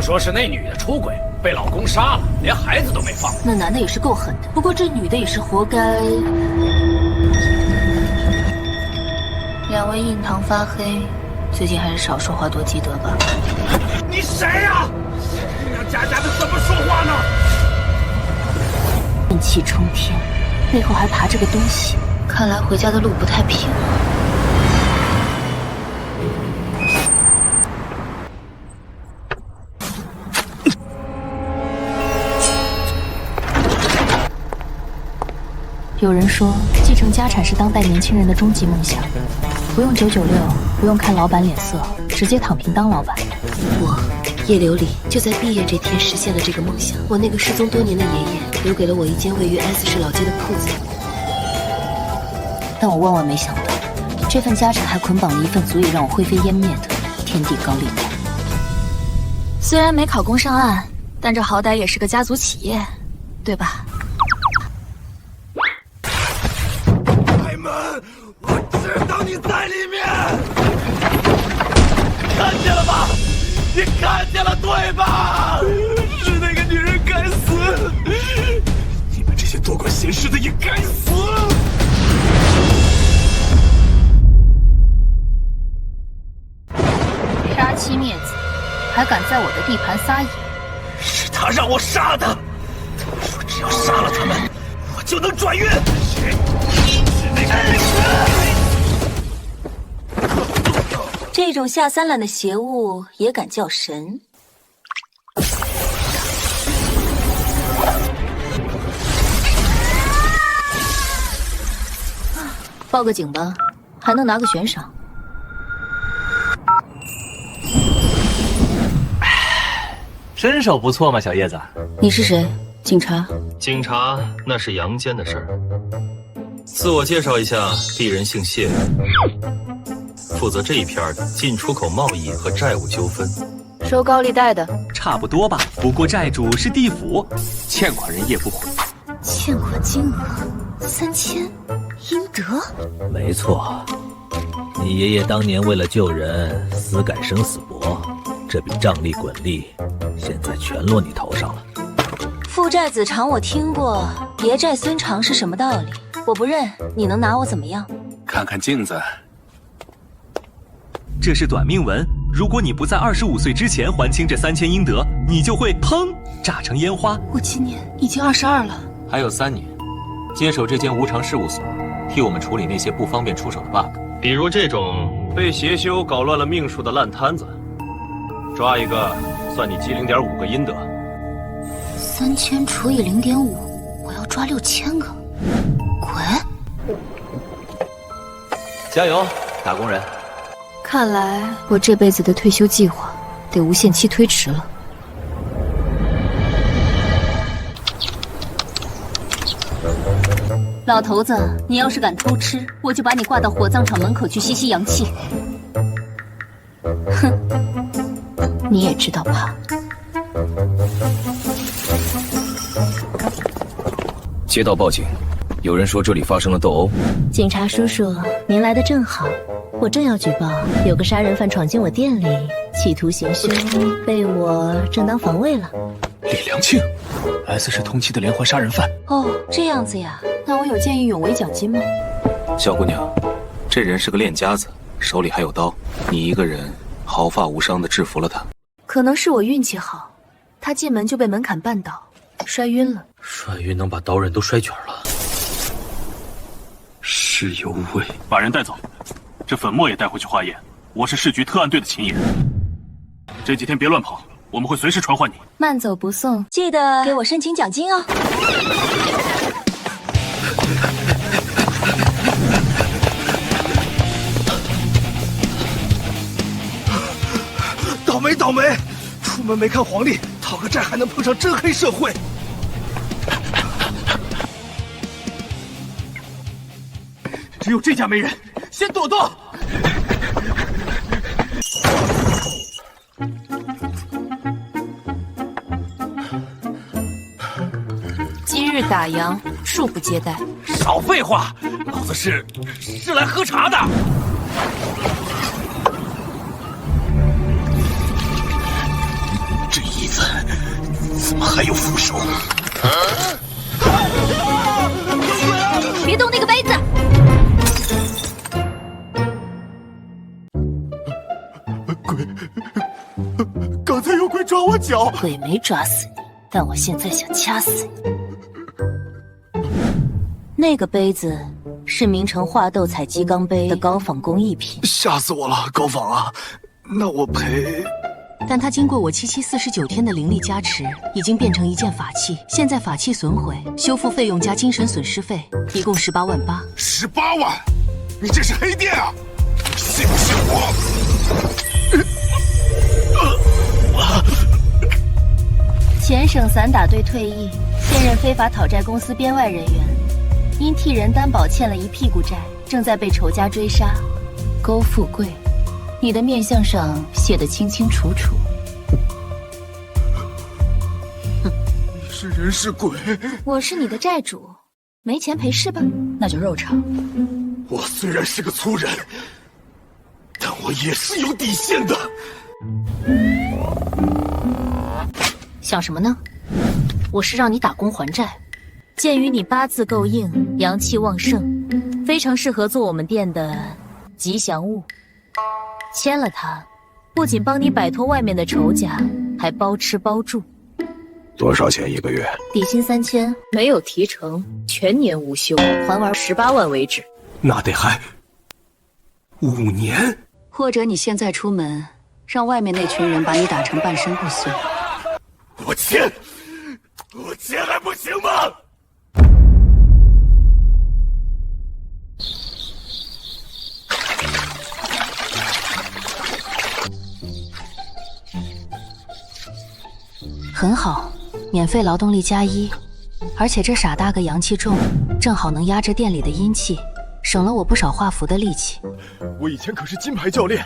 说是那女的出轨，被老公杀了，连孩子都没放。那男的也是够狠的，不过这女的也是活该。两位印堂发黑，最近还是少说话多积德吧。你谁呀？让佳佳的怎么说话呢？怨气冲天，背后还爬着个东西，看来回家的路不太平。有人说，继承家产是当代年轻人的终极梦想，不用996，不用看老板脸色，直接躺平当老板。我叶琉璃就在毕业这天实现了这个梦想。我那个失踪多年的爷爷留给了我一间位于 S 市老街的铺子，但我万万没想到，这份家产还捆绑了一份足以让我灰飞烟灭的天地高利贷。虽然没考公上岸，但这好歹也是个家族企业，对吧？我知道你在里面，看见了吧？你看见了对吧？是那个女人该死！你们这些多管闲事的也该死！杀妻灭子，还敢在我的地盘撒野？是他让我杀的。他说只要杀了他们，我就能转运。这种下三滥的邪物也敢叫神？报个警吧，还能拿个悬赏。身手不错嘛，小叶子。你是谁？警察？警察那是阳间的事儿。自我介绍一下，鄙人姓谢，负责这一片的进出口贸易和债务纠纷。收高利贷的？差不多吧，不过债主是地府，欠款人也不还。欠款金额3000，应得。没错，你爷爷当年为了救人，死改生死簿，这笔账利滚利，现在全落你头上了。父债子偿我听过，爷债孙偿是什么道理？我不认，你能拿我怎么样？看看镜子，这是短命文。如果你不在25岁之前还清这3000阴德，你就会砰炸成烟花。我今年已经22了，还有3年，接手这间无偿事务所，替我们处理那些不方便出手的 bug， 比如这种被邪修搞乱了命数的烂摊子，抓一个算你积0.5个阴德。3000除以0.5，我要抓6000个。滚！加油，打工人！看来我这辈子的退休计划得无限期推迟了。老头子，你要是敢偷吃，我就把你挂到火葬场门口去吸吸阳气。哼，你也知道怕。接到报警，有人说这里发生了斗殴。警察叔叔，您来的正好，我正要举报，有个杀人犯闯进我店里，企图行凶，被我正当防卫了。李良庆 ，S 市通缉的连环杀人犯。哦，这样子呀，那我有见义勇为奖金吗？小姑娘，这人是个练家子，手里还有刀，你一个人毫发无伤地制服了他。可能是我运气好，他进门就被门槛绊倒，摔晕了。摔晕能把刀刃都摔卷了。尸犹未，把人带走，这粉末也带回去化验。我是市局特案队的秦野，这几天别乱跑，我们会随时传唤你。慢走不送，记得给我申请奖金哦。倒霉倒霉！出门没看黄历，讨个债还能碰上真黑社会。只有这家没人，先躲躲。今日打烊，恕不接待。少废话，老子是来喝茶的。这一份，怎么还有副手？别动那个杯子！鬼！刚才有鬼抓我脚。鬼没抓死你，但我现在想掐死你。那个杯子是名城画斗采鸡缸杯的高仿工艺品，吓死我了，高仿啊！那我赔。但它经过我7749天的灵力加持，已经变成一件法器。现在法器损毁，修复费用加精神损失费，一共18万8。18万？你这是黑店啊！信不信我？前省散打队退役，现任非法讨债公司编外人员，因替人担保欠了一屁股债，正在被仇家追杀。勾富贵，你的面相上写得清清楚楚。你是人是鬼？我是你的债主，没钱赔是吧？那就肉偿。我虽然是个粗人，但我也是有底线的。想什么呢？我是让你打工还债。鉴于你八字够硬，阳气旺盛，非常适合做我们店的吉祥物。签了它，不仅帮你摆脱外面的仇家，还包吃包住。多少钱一个月？底薪3000，没有提成，全年无休，还完18万为止。那得还5年？或者你现在出门，让外面那群人把你打成半身不遂。我签还不行吗？很好，免费劳动力+1，而且这傻大个阳气重，正好能压制店里的阴气，省了我不少画符的力气。我以前可是金牌教练，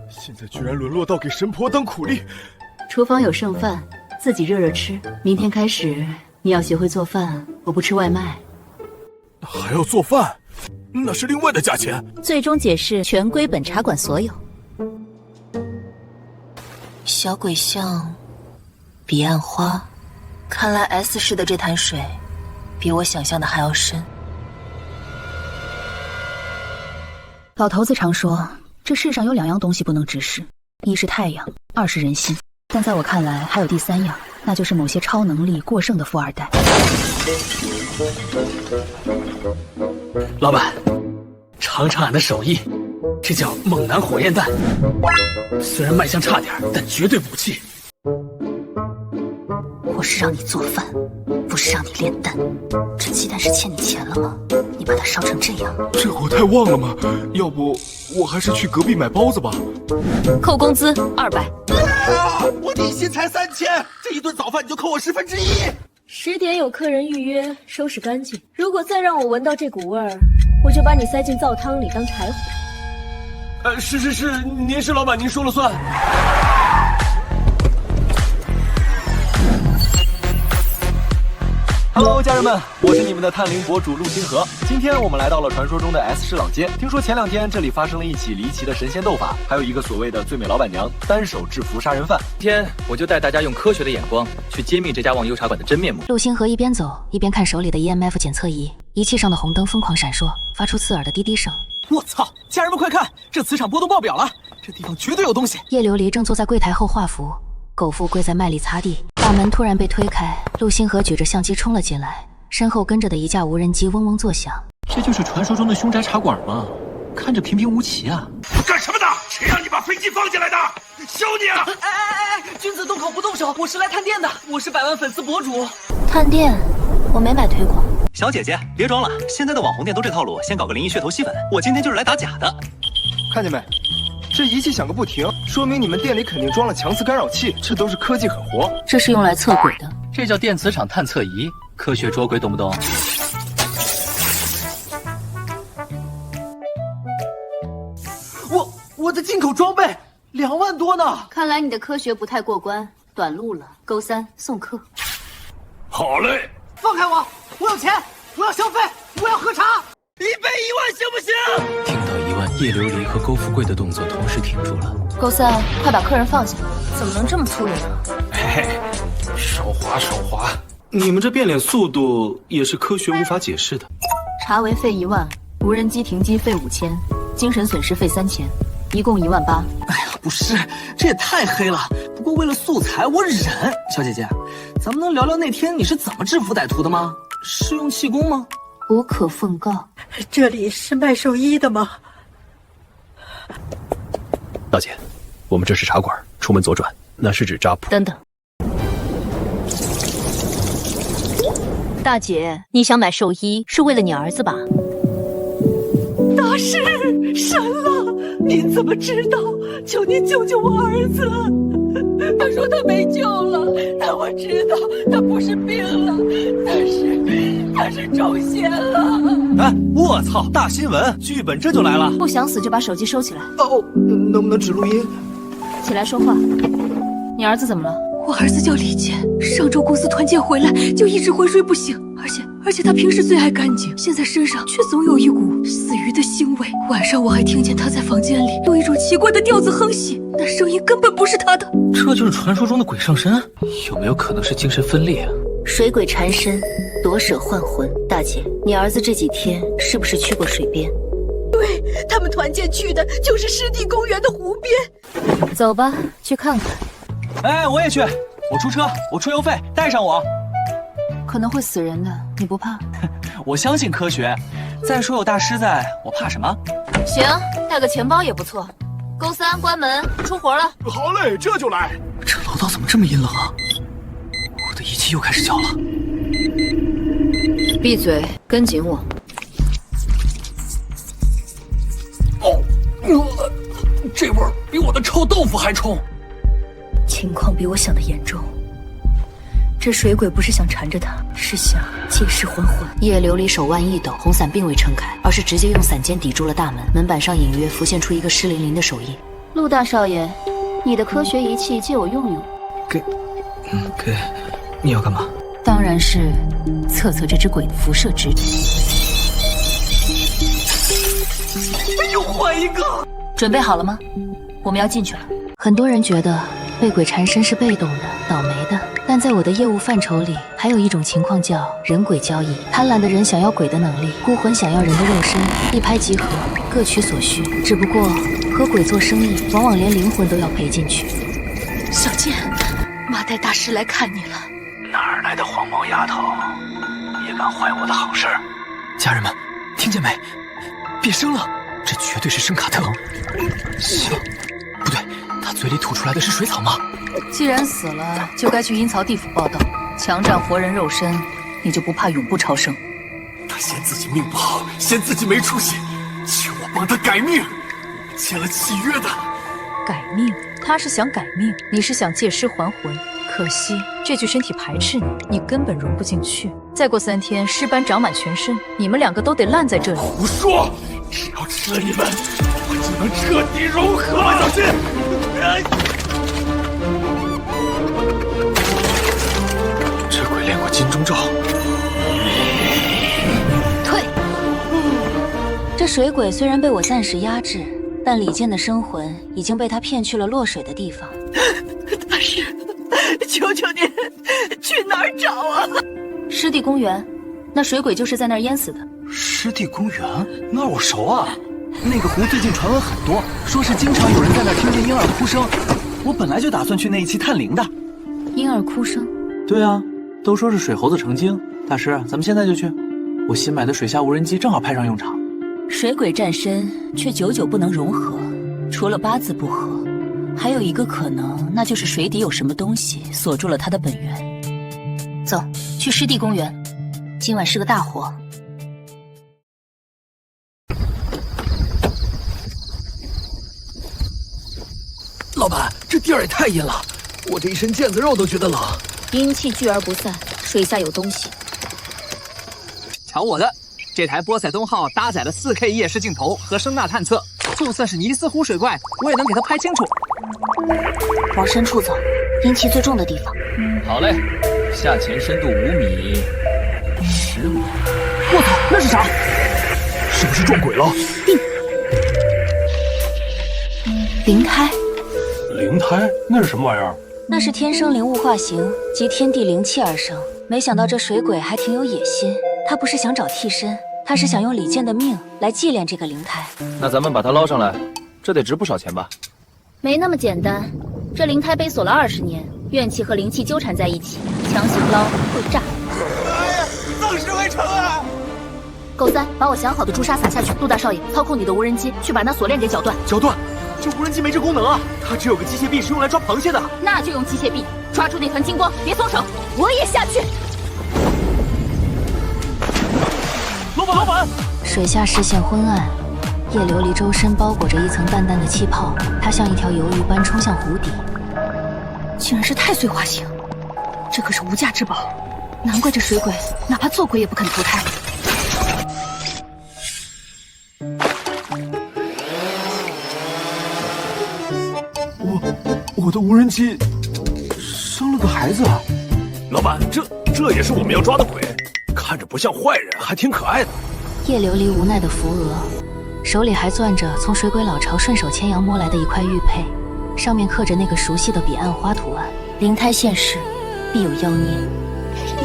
现在居然沦落到给神婆当苦力。厨房有剩饭，自己热热吃。明天开始你要学会做饭，我不吃外卖。还要做饭？那是另外的价钱。最终解释全归本茶馆所有。小鬼巷，彼岸花，看来 S 市的这潭水，比我想象的还要深。老头子常说，这世上有2样东西不能直视，一是太阳，2是人心。但在我看来，还有第3样，那就是某些超能力过剩的富二代。老板，尝尝俺的手艺，这叫猛男火焰弹。虽然卖相差点，但绝对补气。我是让你做饭，不是让你炼丹。这鸡蛋是欠你钱了吗？你把它烧成这样，这火太旺了吗？要不我还是去隔壁买包子吧。扣工资200。我底薪才3000，这一顿早饭你就扣我1/10。10点有客人预约，收拾干净。如果再让我闻到这股味儿，我就把你塞进灶汤里当柴火。是，您是老板，您说了算。Hello， 家人们，我是你们的探灵博主陆星河。今天我们来到了传说中的 S 市老街。听说前2天这里发生了一起离奇的神仙斗法，还有一个所谓的最美老板娘单手制服杀人犯。今天我就带大家用科学的眼光去揭秘这家忘忧茶馆的真面目。陆星河一边走一边看手里的 EMF 检测仪，仪器上的红灯疯狂闪烁，发出刺耳的滴滴声。我操！家人们快看，这磁场波动爆表了，这地方绝对有东西。叶琉璃正坐在柜台后画符，苟富贵在卖力擦地。大门突然被推开，陆星河举着相机冲了进来，身后跟着的一架无人机嗡嗡作响。这就是传说中的凶宅茶馆吗？看着平平无奇啊！干什么的？谁让你把飞机放进来的？修你啊！君子动口不动手，我是来探店的，我是100万粉丝博主。探店，我没买推广。小姐姐，别装了，现在的网红店都这套路，先搞个灵异噱头吸粉。我今天就是来打假的。看见没？这仪器响个不停，说明你们店里肯定装了强磁干扰器，这都是科技狠活。这是用来测鬼的，这叫电磁场探测仪，科学捉鬼，懂不懂？我的进口装备2万多呢！看来你的科学不太过关，短路了。勾3送客。好嘞，放开我！我有钱，我要消费，我要喝茶。一杯1万行不行？听到1万，叶琉璃和勾富贵的动作同时停住了。勾3，快把客人放下！怎么能这么粗鲁呢？哎手滑手滑。你们这变脸速度也是科学无法解释的。查为费1万，无人机停机费5000，精神损失费3000，一共18000。哎呀，不是，这也太黑了。不过为了素材，我忍。小姐姐，咱们能聊聊那天你是怎么制服歹徒的吗？是用气功吗？我可奉告。这里是卖寿衣的吗？大姐，我们这是茶馆，出门左转，那是指扎铺。等等，大姐，你想买寿衣是为了你儿子吧？大师，神了！您怎么知道？求您救救我儿子！他说他没救了，但我知道他不是病了，他是中邪了。哎，我操！大新闻，剧本这就来了。不想死就把手机收起来。哦，能不能只录音？起来说话。你儿子怎么了？我儿子叫李健，上周公司团建回来就一直昏睡不醒，而且他平时最爱干净，现在身上却总有一股死鱼的腥味。晚上我还听见他在房间里用一种奇怪的调子哼唧，那声音根本不是他的。这就是传说中的鬼上身？有没有可能是精神分裂啊？水鬼缠身，夺舍换魂。大姐，你儿子这几天是不是去过水边？对，他们团建去的就是湿地公园的湖边。走吧，去看看。哎，我也去，我出车，我出邮费，带上我。可能会死人的，你不怕？我相信科学。再说有大师在，我怕什么？行，带个钱包也不错。勾3关门，出活了。好嘞，这就来。这楼道怎么这么阴冷啊？我的仪器又开始叫了。闭嘴，跟紧我。这味儿比我的臭豆腐还冲。情况比我想的严重。这水鬼不是想缠着他，是想借尸还魂。叶琉璃手腕一抖，红伞并未撑开，而是直接用伞尖抵住了大门。门板上隐约浮现出一个湿淋淋的手印。陆大少爷，你的科学仪器借我用用。给，你要干嘛？当然是测测这只鬼的辐射值。又换一个。准备好了吗？我们要进去了。很多人觉得被鬼缠身是被动的、倒霉的，但在我的业务范畴里，还有一种情况叫人鬼交易。贪婪的人想要鬼的能力，孤魂想要人的肉身，一拍即合，各取所需。只不过和鬼做生意，往往连灵魂都要赔进去。小健，马代大师来看你了。哪儿来的黄毛丫头，也敢坏我的好事儿？家人们，听见没？变声了，这绝对是声卡特。行，不对，他嘴里吐出来的是水草吗？既然死了，就该去阴曹地府报道。强占活人肉身，你就不怕永不超生？他嫌自己命不好，嫌自己没出息，求我帮他改命。我签了契约的。改命？他是想改命，你是想借尸还魂。可惜这具身体排斥你，你根本融不进去。再过3天，尸斑长满全身，你们2个都得烂在这里。胡说！只要吃了你们，我就能彻底融合。小心！这鬼练过金钟罩。退！这水鬼虽然被我暂时压制，但李健的生魂已经被他骗去了落水的地方。大师，求求您，去哪儿找啊？湿地公园，那水鬼就是在那儿淹死的。湿地公园那儿我熟啊，那个湖最近传闻很多，说是经常有人在那儿听见婴儿哭声。我本来就打算去那一期探灵的。婴儿哭声？对啊，都说是水猴子成精。大师，咱们现在就去。我新买的水下无人机正好派上用场。水鬼战身却久久不能融合，除了八字不合，还有一个可能，那就是水底有什么东西锁住了它的本源。走，去湿地公园，今晚是个大活。老板，这地儿也太阴了，我这一身腱子肉都觉得冷。阴气聚而不散，水下有东西。瞧我的，这台波塞冬号搭载了4K 夜视镜头和声呐探测，就算是尼斯湖水怪，我也能给它拍清楚。往深处走，阴气最重的地方。好嘞，下潜深度5米、10米。我操，那是啥？是不是撞鬼了？灵胎。灵胎？那是什么玩意儿？那是天生灵物化形，集天地灵气而生。没想到这水鬼还挺有野心，他不是想找替身，他是想用李健的命来祭炼这个灵胎。那咱们把它捞上来，这得值不少钱吧？没那么简单，这灵胎被锁了20年，怨气和灵气纠缠在一起，强行捞会炸。丧尸围城啊！狗三，把我想好的朱砂撒下去。陆大少爷，操控你的无人机去把那锁链给绞断。绞断？这无人机没这功能啊，它只有个机械臂是用来抓螃蟹的。那就用机械臂抓住那团金光，别松手。我也下去。老板！水下视线昏暗，叶琉璃周身包裹着一层淡淡的气泡，它像一条鱿鱼般冲向湖底。竟然是太岁化形，这可是无价之宝，难怪这水鬼哪怕做鬼也不肯投胎。我的无人机生了个孩子。老板，这也是我们要抓的鬼，看着不像坏人，还挺可爱的。叶琉璃无奈的扶额，手里还攥着从水鬼老巢顺手牵羊摸来的一块玉佩，上面刻着那个熟悉的彼岸花图案。灵胎现世，必有妖孽。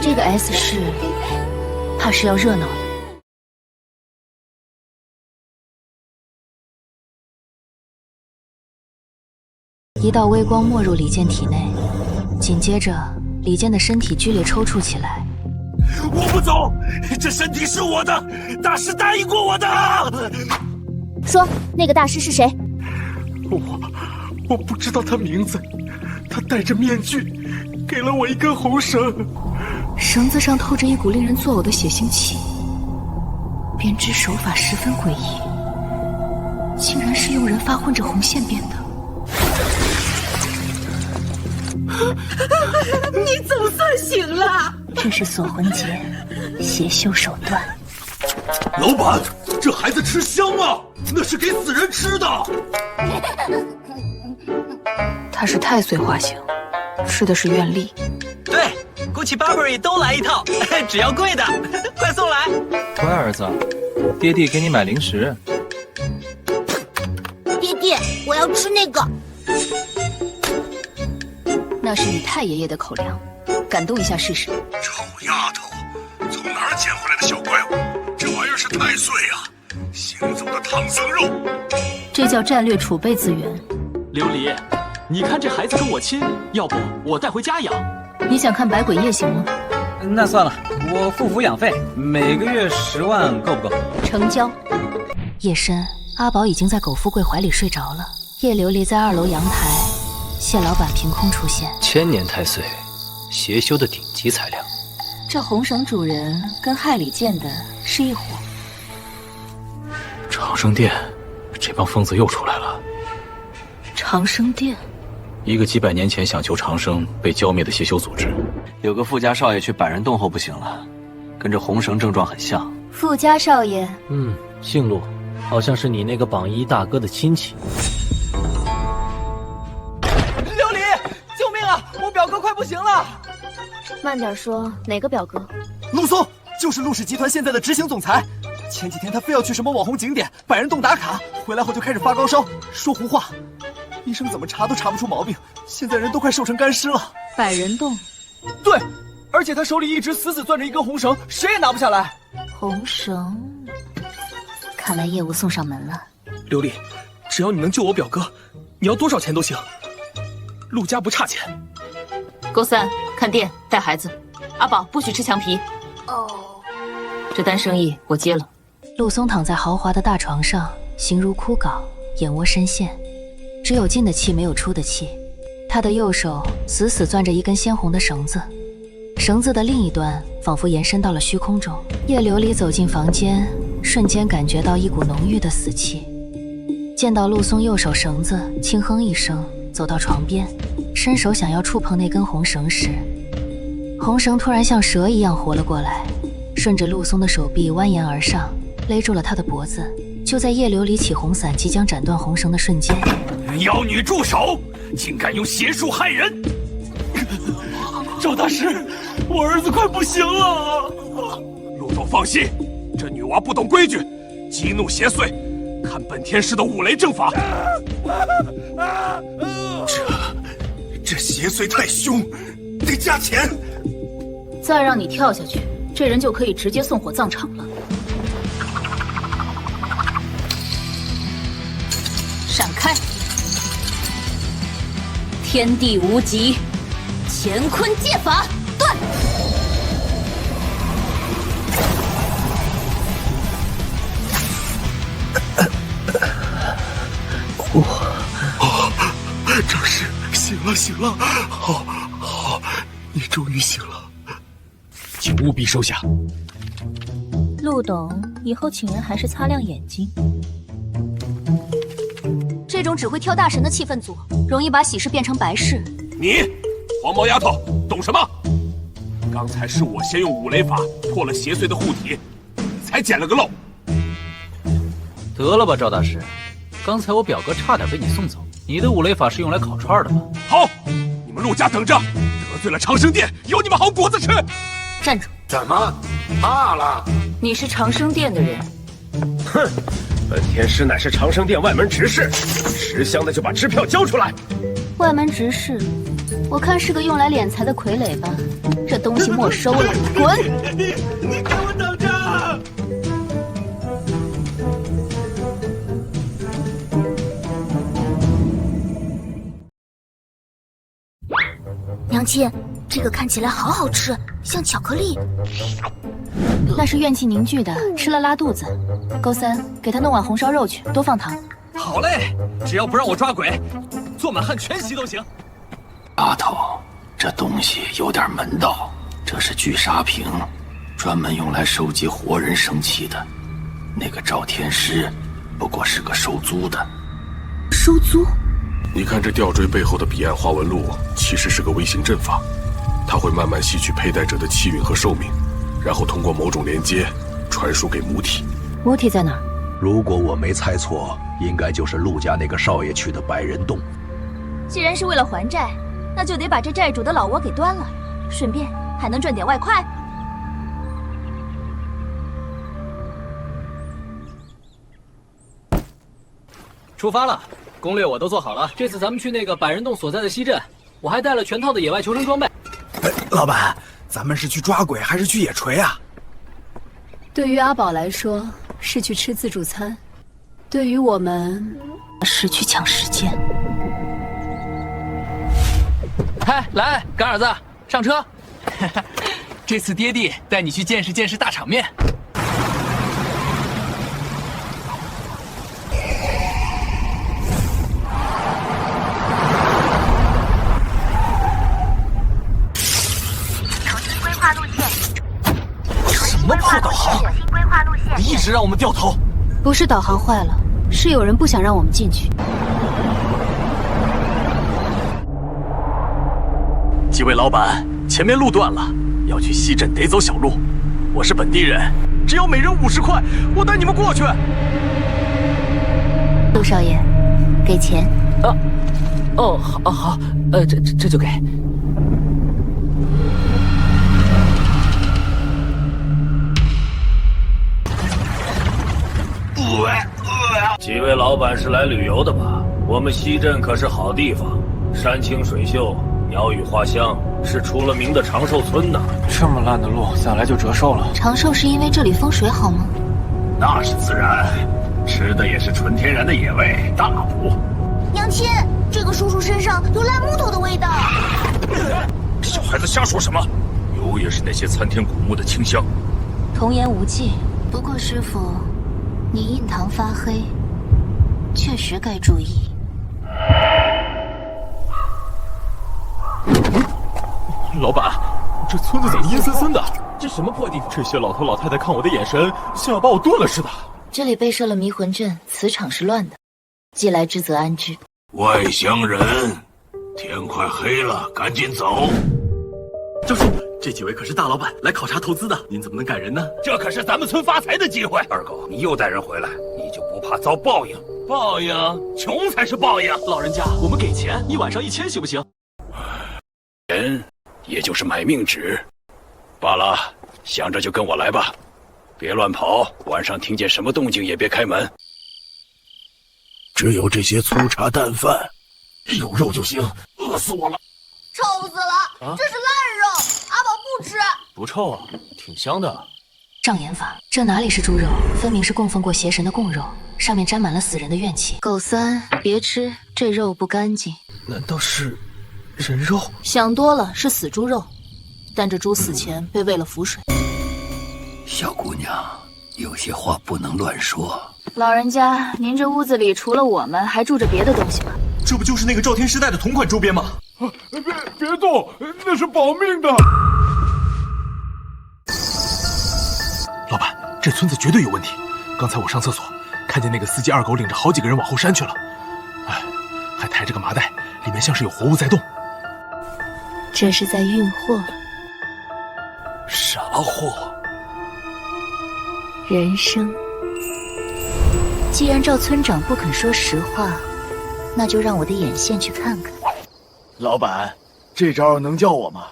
这个 S 市，怕是要热闹了。一道微光没入李健体内，紧接着李健的身体剧烈抽搐起来。我不走，这身体是我的，大师答应过我的。说，那个大师是谁？我不知道他名字，他戴着面具，给了我一根红绳，绳子上透着一股令人作呕的血腥气，编织手法十分诡异，竟然是用人发混着红线编的。你总算醒了。这是锁魂结，邪修手段。老板，这孩子吃香吗？那是给死人吃的。他是太岁化形，吃的是愿力。对 ，Gucci Burberry 都来一套，只要贵的，快送来。乖儿子，爹地给你买零食。爹爹，我要吃那个。那是你太爷爷的口粮，感动一下试试。臭丫头，从哪儿捡回来的小怪物？这玩意儿是太岁呀，行走的唐僧肉。这叫战略储备资源。琉璃，你看这孩子跟我亲，要不我带回家养？你想看百鬼夜行吗？那算了，我付抚养费，每个月10万够不够？成交。夜深，阿宝已经在苟富贵怀里睡着了。叶琉璃在2楼阳台，谢老板凭空出现。千年太岁，邪修的顶级材料。这红绳主人跟害李健的是一伙。长生殿，这帮疯子又出来了。长生殿，一个几百年前想求长生被浇灭的邪修组织。有个富家少爷去百人洞后不行了，跟这红绳症状很像。富家少爷，姓陆，好像是你那个榜一大哥的亲戚。琉璃，救命啊！我表哥快不行了。慢点说，哪个表哥？陆松，就是陆氏集团现在的执行总裁。前几天他非要去什么网红景点百人洞打卡，回来后就开始发高烧，说胡话，医生怎么查都查不出毛病，现在人都快瘦成干尸了。百人洞，对，而且他手里一直死死攥着一根红绳，谁也拿不下来。红绳，看来业务送上门了。琉璃，只要你能救我表哥，你要多少钱都行。陆家不差钱。勾三，看店带孩子。阿宝不许吃墙皮。哦，这单生意我接了。陆松躺在豪华的大床上，形如枯槁，眼窝深陷，只有进的气没有出的气。他的右手死死攥着一根鲜红的绳子，绳子的另一端仿佛延伸到了虚空中。叶琉璃走进房间，瞬间感觉到一股浓郁的死气。见到陆松右手绳子，轻哼一声，走到床边，伸手想要触碰那根红绳时，红绳突然像蛇一样活了过来，顺着陆松的手臂蜿蜒而上，勒住了他的脖子。就在叶琉璃起红伞即将斩断红绳的瞬间，妖女住手！竟敢用邪术害人！赵大师，我儿子快不行了。陆总放心，这女娃不懂规矩，激怒邪祟，看本天师的五雷正法。这邪祟太凶，得加钱。再让你跳下去，这人就可以直接送火葬场了。闪开！天地无极，乾坤借法断！正是，醒了醒了，好，你终于醒了，请务必收下。陆董，以后请人还是擦亮眼睛。这种只会挑大神的气氛组，容易把喜事变成白事。你，黄毛丫头，懂什么？刚才是我先用五雷法破了邪祟的护体，你才捡了个漏。得了吧，赵大师，刚才我表哥差点被你送走。你的五雷法是用来烤串的吧？好，你们陆家等着，得罪了长生殿，有你们好果子吃。站住！怎么怕了？你是长生殿的人？哼，本天师乃是长生殿外门执事，识相的就把支票交出来。外门执事，我看是个用来敛财的傀儡吧。这东西没收了，滚！你给我等着！娘亲，这个看起来好好吃，像巧克力。那是怨气凝聚的，吃了拉肚子。勾三，给他弄碗红烧肉去，多放糖。好嘞，只要不让我抓鬼，做满汉全席都行。丫头，这东西有点门道，这是聚沙瓶，专门用来收集活人生气的。那个赵天师，不过是个收租的。收租？你看这吊坠背后的彼岸花纹路，其实是个微型阵法，它会慢慢吸取佩戴者的气运和寿命，然后通过某种连接传输给母体。母体在哪儿？如果我没猜错，应该就是陆家那个少爷去的百人洞。既然是为了还债，那就得把这债主的老窝给端了，顺便还能赚点外快。出发了，攻略我都做好了。这次咱们去那个百人洞所在的西镇，我还带了全套的野外求生装备。老板，咱们是去抓鬼还是去野炊啊？对于阿宝来说是去吃自助餐，对于我们是去抢时间。嗨，来，干儿子，上车。这次爹地带你去见识见识大场面。什么破导航？一直让我们掉头。不是导航坏了，是有人不想让我们进去。几位老板，前面路断了，要去西镇得走小路。我是本地人，只要每人50块，我带你们过去。陆少爷，给钱。哦，好，这就给。几位老板是来旅游的吧？我们西镇可是好地方，山清水秀，鸟语花香，是出了名的长寿村呢。这么烂的路，再来就折寿了。长寿是因为这里风水好吗？那是自然，吃的也是纯天然的野味，大补。娘亲，这个叔叔身上有烂木头的味道。小孩子瞎说什么？油也是那些参天古木的清香。童言无忌。不过师傅，你印堂发黑，确实该注意。老板，这村子怎么阴森森的？这什么破地方？这些老头老太太看我的眼神，像要把我炖了似的。这里被设了迷魂阵，磁场是乱的，既来之则安之。外乡人，天快黑了，赶紧走。教授，这几位可是大老板来考察投资的，您怎么能赶人呢？这可是咱们村发财的机会。二狗，你又带人回来，你就不怕遭报应？报应？穷才是报应。老人家，我们给钱，1晚上1000行不行？钱也就是买命纸。罢了，想着就跟我来吧，别乱跑，晚上听见什么动静也别开门。只有这些粗茶淡饭，有肉就行，饿死我了。臭死了！这是烂肉，阿宝不吃。不臭啊，挺香的。障眼法，这哪里是猪肉，分明是供奉过邪神的供肉，上面沾满了死人的怨气。狗三，别吃，这肉不干净。难道是人肉？想多了，是死猪肉，但这猪死前被喂了符水。小姑娘，有些话不能乱说。老人家，您这屋子里除了我们，还住着别的东西吗？这不就是那个赵天师带的同款周边吗？别动，那是保命的。老板，这村子绝对有问题。刚才我上厕所，看见那个司机二狗领着好几个人往后山去了，哎，还抬着个麻袋，里面像是有活物在动。这是在运货。啥货？人生。既然赵村长不肯说实话，那就让我的眼线去看看。老板，这招能叫我吗？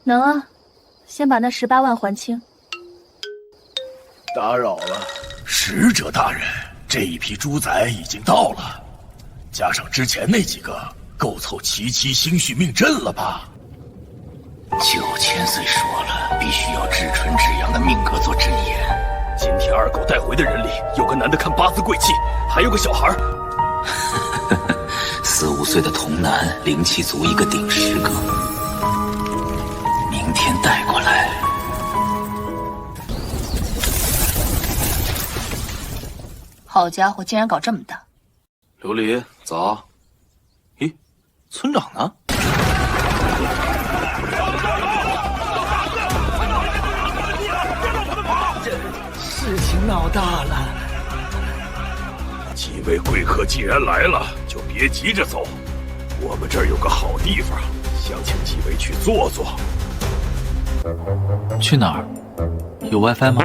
能啊，先把那18万还清。打扰了。使者大人，这一批猪仔已经到了，加上之前那几个，够凑77星续命阵了吧？9000岁说了，必须要至纯至阳的命格做针眼。今天二狗带回的人里，有个男的看八字贵气，还有个小孩4、5岁的童男，灵气足一个顶10个。明天带过来。好家伙，竟然搞这么大！琉璃早。咦，村长呢？事情闹大了。几位贵客既然来了，就别急着走。我们这儿有个好地方，想请几位去坐坐。去哪儿？有 WiFi 吗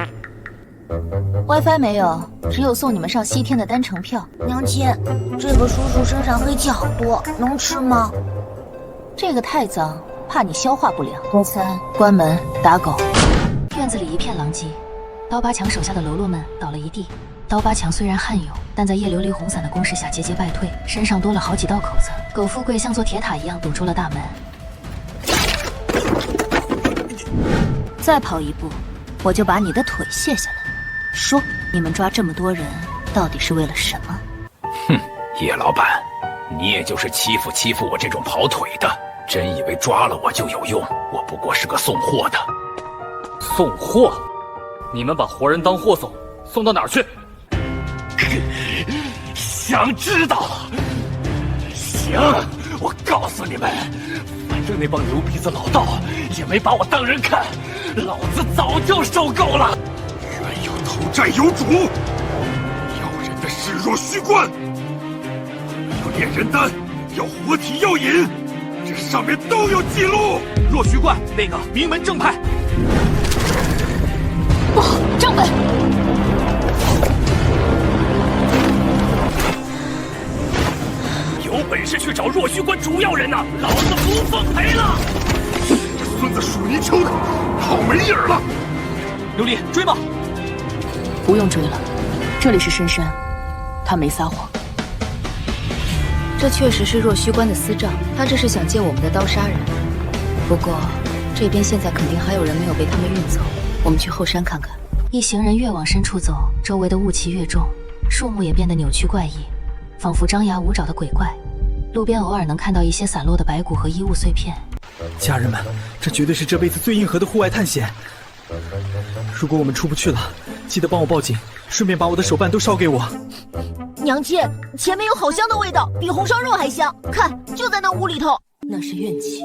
？WiFi 没有，只有送你们上西天的单程票。娘亲，这个叔叔身上黑气好多，能吃吗？这个太脏，怕你消化不良。高三，关门打狗。院子里一片狼藉，刀疤强手下的喽啰们倒了一地。刀疤强虽然悍勇，但在叶琉璃红伞的攻势下节节败退，身上多了好几道口子。苟富贵像座铁塔一样堵住了大门。再跑一步，我就把你的腿卸下来。说，你们抓这么多人，到底是为了什么？哼，叶老板，你也就是欺负我这种跑腿的，真以为抓了我就有用？我不过是个送货的。送货？你们把活人当货送到哪儿去？想知道？行，我告诉你们，反正那帮牛鼻子老道也没把我当人看，老子早就受够了。冤有头债有主，要人的是若虚观，要炼人丹，要活体药引，这上面都有记录。若虚观那个名门正派。不，正本。有本事去找若虚观主要人呐，老子不奉陪了。这孙子属泥鳅的，好没影了。琉璃，追吗？不用追了，这里是深山，他没撒谎。这确实是若虚观的私账，他这是想借我们的刀杀人。不过这边现在肯定还有人没有被他们运走，我们去后山看看。一行人越往深处走，周围的雾气越重，树木也变得扭曲怪异，仿佛张牙舞爪的鬼怪。路边偶尔能看到一些散落的白骨和衣物碎片。家人们，这绝对是这辈子最硬核的户外探险。如果我们出不去了，记得帮我报警，顺便把我的手办都烧给我。娘亲，前面有好香的味道，比红烧肉还香，看，就在那屋里头。那是怨气，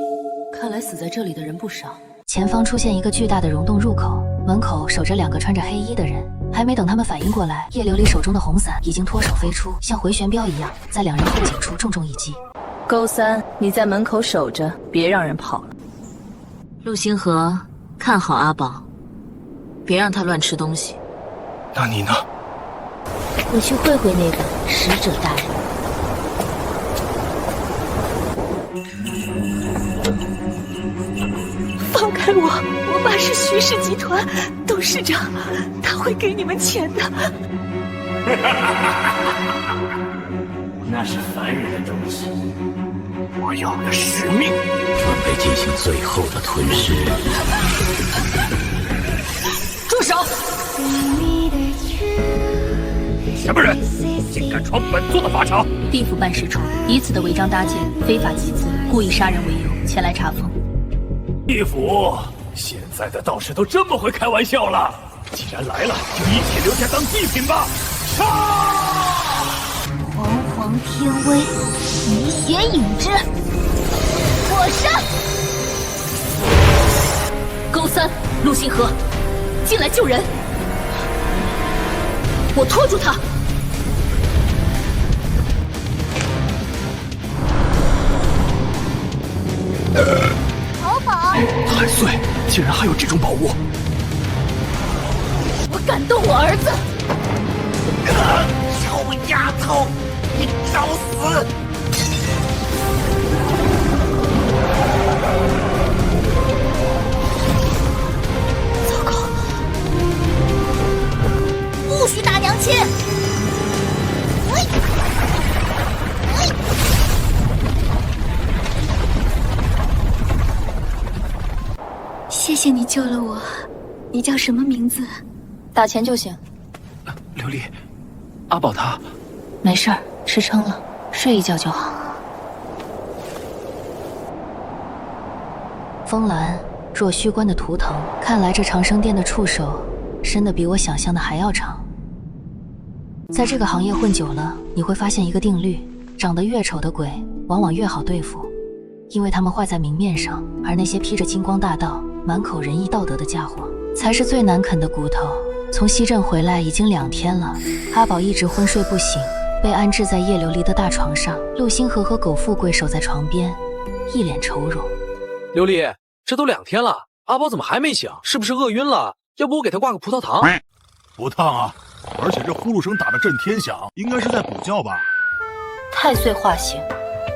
看来死在这里的人不少。前方出现一个巨大的溶洞入口，门口守着2个穿着黑衣的人。还没等他们反应过来，叶琉璃手中的红伞已经脱手飞出，像回旋镖一样，在2人后颈处重重一击。勾三，你在门口守着，别让人跑了。陆星河，看好阿宝，别让他乱吃东西。那你呢？我去会会那个使者大人。放开我！我爸是徐氏集团董事长，他会给你们钱的。那是凡人的东西，我有了使命，准备进行最后的吞噬。住手！什么人竟敢闯本座的法场？地府办事处以此的违章搭建、非法集资、故意杀人为由前来查封。地府现在的道士都这么会开玩笑了，既然来了，就一起留下当祭品吧！杀！煌煌天威，以血引之，火杀！高三、陆星河，进来救人！我拖住他！淘宝，太岁竟然还有这种宝物！我感动我儿子！臭丫头，你找死！糟糕，不许打娘亲！谢谢你救了我，你叫什么名字？打钱就行。琉璃，阿宝他没事儿，吃撑了，睡一觉就好。风兰，若虚关的图腾，看来这长生殿的触手伸得比我想象的还要长。在这个行业混久了，你会发现一个定律：长得越丑的鬼，往往越好对付，因为他们坏在明面上，而那些披着金光大道、满口仁义道德的家伙，才是最难啃的骨头。从西镇回来已经2天了，阿宝一直昏睡不醒，被安置在叶琉璃的大床上。陆星河和苟富贵守在床边，一脸愁容。琉璃，这都2天了，阿宝怎么还没醒？是不是饿晕了？要不我给他挂个葡萄糖？不烫啊，而且这呼噜声打得震天响，应该是在补觉吧？太岁化形，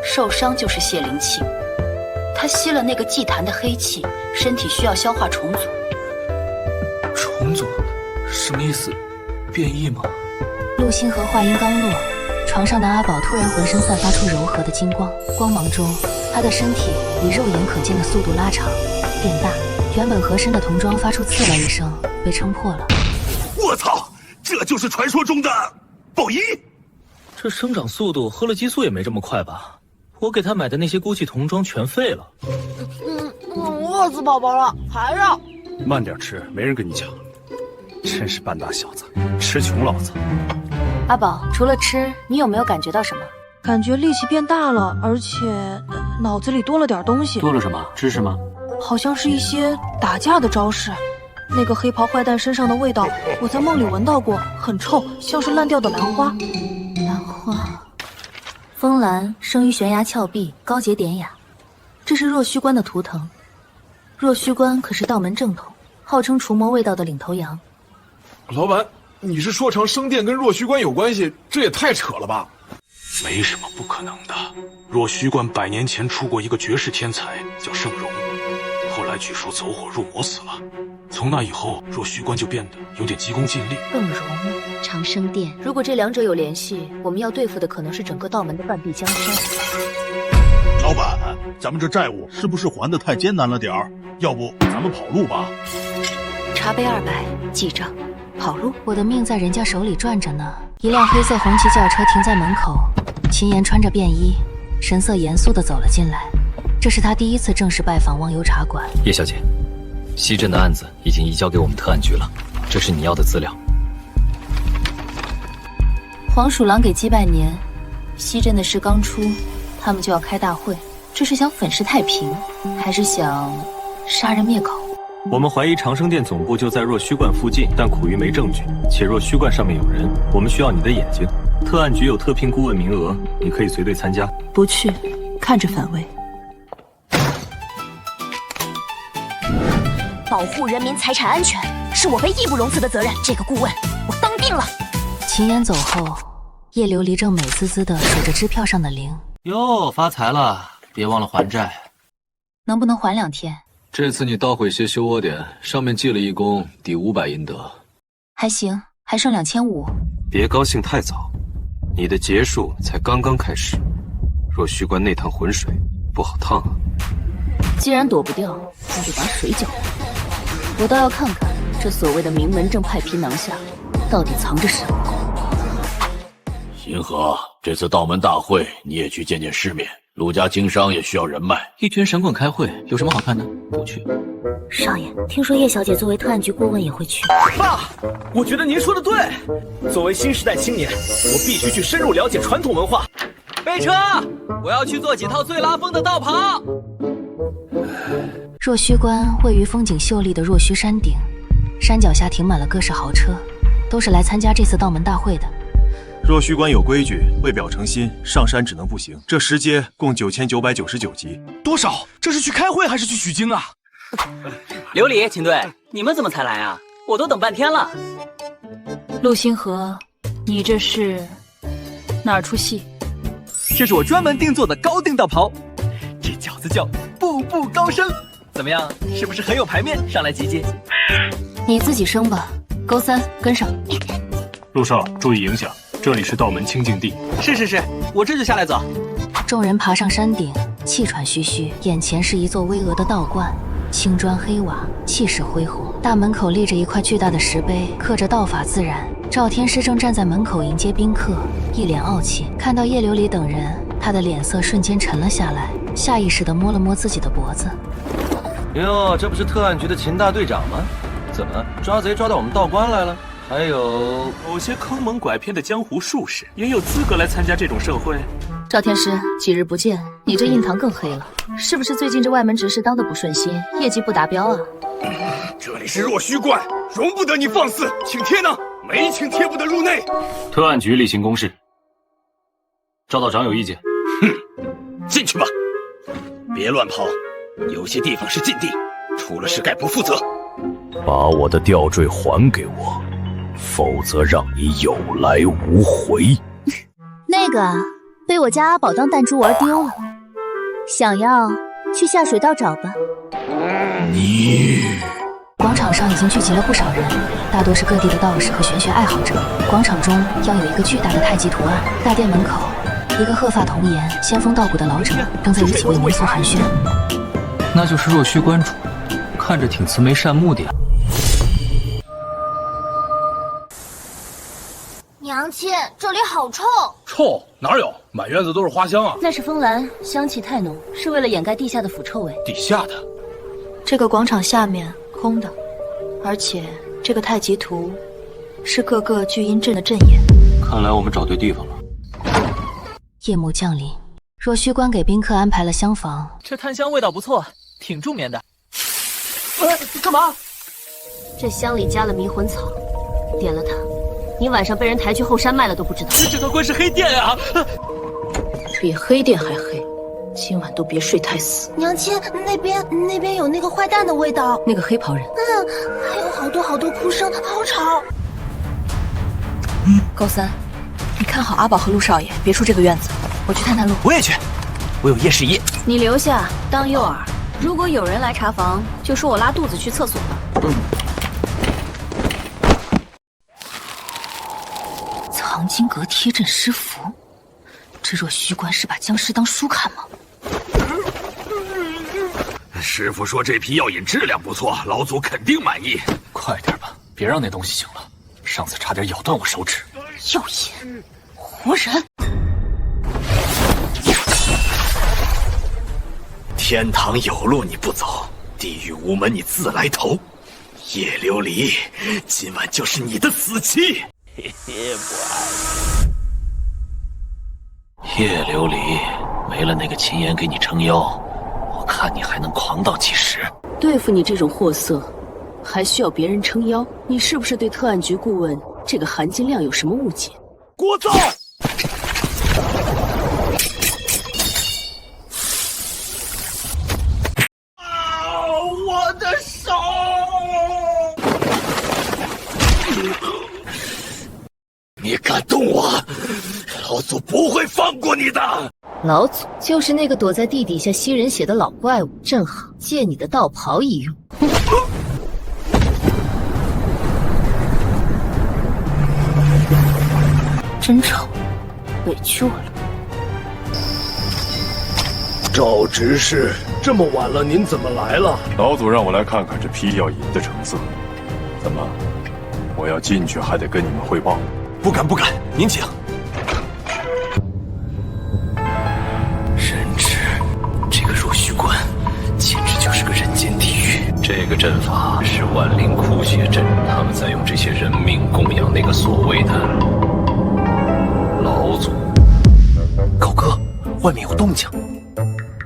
受伤就是泄灵气，他吸了那个祭坛的黑气，身体需要消化重组。重组？什么意思？变异吗？陆星河话音刚落，床上的阿宝突然浑身散发出柔和的金光，光芒中，他的身体以肉眼可见的速度拉长、变大。原本合身的童装发出刺的一声，被撑破了。我操，这就是传说中的宝仪！这生长速度喝了激素也没这么快吧？我给他买的那些估计童装全废了。饿死宝宝了，还让。慢点吃，没人跟你抢。真是半大小子，吃穷老子。阿宝，除了吃，你有没有感觉到什么？感觉力气变大了，而且脑子里多了点东西。多了什么？知识吗？好像是一些打架的招式。那个黑袍坏蛋身上的味道，我在梦里闻到过，很臭，像是烂掉的兰花。兰花。风兰生于悬崖峭壁，高洁典雅，这是若虚关的图腾。若虚关可是道门正统，号称除魔卫道的领头羊。老板，你是说长生殿跟若虚关有关系？这也太扯了吧！没什么不可能的。若虚关100年前出过一个绝世天才，叫盛荣，后来据说走火入魔死了。从那以后，若虚关就变得有点急功近利。盛荣、长生殿，如果这两者有联系，我们要对付的可能是整个道门的半壁江山。老板，咱们这债务是不是还得太艰难了点儿？要不咱们跑路吧？茶杯200，记着。跑路？我的命在人家手里转着呢。一辆黑色红旗轿车停在门口，秦岩穿着便衣，神色严肃地走了进来。这是他第一次正式拜访忘忧茶馆。叶小姐，西镇的案子已经移交给我们特案局了，这是你要的资料。黄鼠狼给鸡拜年，西镇的事刚出，他们就要开大会，这是想粉饰太平，还是想杀人灭口？我们怀疑长生殿总部就在若虚观附近，但苦于没证据，且若虚观上面有人，我们需要你的眼睛。特案局有特聘顾问名额，你可以随队参加。不去，看着反胃。保护人民财产安全是我辈义不容辞的责任。这个顾问，我当定了。秦岩走后，叶琉璃正美滋滋地数着支票上的零。哟，发财了，别忘了还债。能不能还2天？这次你捣毁些修窝点，上面记了1功，抵500阴德。还行，还剩2500。别高兴太早，你的劫数才刚刚开始。若虚关内烫浑水，不好烫啊。既然躲不掉，那就把水搅浑。我倒要看看这所谓的名门正派皮囊下，到底藏着什么。星河，这次道门大会你也去见见世面，陆家经商也需要人脉。一群神棍开会，有什么好看的？不去。少爷，听说叶小姐作为特案局顾问也会去。爸，我觉得您说的对。作为新时代青年，我必须去深入了解传统文化。备车，我要去做几套最拉风的道袍。若虚关位于风景秀丽的若虚山顶，山脚下停满了各式豪车，都是来参加这次道门大会的。若虚关有规矩，为表诚心，上山只能步行。这石阶共9999级。多少？这是去开会还是去取经啊？琉璃，秦队，你们怎么才来啊？我都等半天了。陆星河，你这是哪儿出戏？这是我专门定做的高定道袍，这饺子叫步步高升。怎么样，是不是很有排面？上来集集。你自己升吧，勾三跟上。陆少，注意影响，这里是道门清净地。是，我这就下来走。众人爬上山顶，气喘吁吁，眼前是一座巍峨的道观。青砖黑瓦，气势恢宏。大门口立着一块巨大的石碑，刻着“道法自然”。赵天师正站在门口迎接宾客，一脸傲气。看到叶琉璃等人，他的脸色瞬间沉了下来，下意识地摸了摸自己的脖子。哟，这不是特案局的秦大队长吗？怎么抓贼抓到我们道观来了？还有某些坑蒙拐骗的江湖术士，也有资格来参加这种盛会。赵天师，几日不见，你这印堂更黑了，是不是最近这外门执事当的不顺心，业绩不达标啊？这里是若虚观，容不得你放肆，请帖呢？没请帖不得入内。特案局例行公事。赵道长有意见？哼，进去吧，别乱跑，有些地方是禁地，出了事概不负责。把我的吊坠还给我，否则让你有来无回。那个啊，被我家阿宝当弹珠玩丢了，想要去下水道找吧。你。广场上已经聚集了不少人，大多是各地的道士和玄学爱好者。广场中要有一个巨大的太极图案。大殿门口，一个鹤发童颜、仙风道骨的老者正在与几位民俗寒暄。那就是若虚关主，看着挺慈眉善目的呀。娘亲，这里好臭！臭哪有？满院子都是花香啊！那是风兰，香气太浓，是为了掩盖地下的腐臭味。地下的？这个广场下面空的，而且这个太极图是各个聚阴阵的阵眼。看来我们找对地方了。夜幕降临，若虚关给宾客安排了厢房。这檀香味道不错，挺助眠的。干嘛？这香里加了迷魂草，点了它，你晚上被人抬去后山卖了都不知道。这道观是黑店啊！比黑店还黑，今晚都别睡太死。娘亲，那边有那个坏蛋的味道。那个黑袍人。还有好多哭声，好吵。高三，你看好阿宝和陆少爷，别出这个院子。我去探探路。我也去，我有夜视夜。你留下当诱饵，如果有人来查房，就说我拉肚子去厕所了。藏经阁贴阵施符，这若虚关是把僵尸当书看吗？师傅说这批药引质量不错，老祖肯定满意。快点吧，别让那东西醒了，上次差点咬断我手指。药引，活人。天堂有路你不走，地狱无门你自来投。叶琉璃，今晚就是你的死期。叶琉璃，没了那个秦岩给你撑腰，我看你还能狂到几时？对付你这种货色，还需要别人撑腰？你是不是对特案局顾问这个含金量有什么误解？聒噪！我的手！你敢动我，老祖不会放过你的！老祖就是那个躲在地底下吸人血的老怪物，正好借你的道袍一用。真丑，委屈我了。赵执事，这么晚了，您怎么来了？老祖让我来看看这批药引的成色。怎么，我要进去还得跟你们汇报？不敢不敢，您请。人质，这个若虚关，简直就是个人间地狱。这个阵法是万灵枯血阵，他们在用这些人命供养那个所谓的老祖。高哥，外面有动静，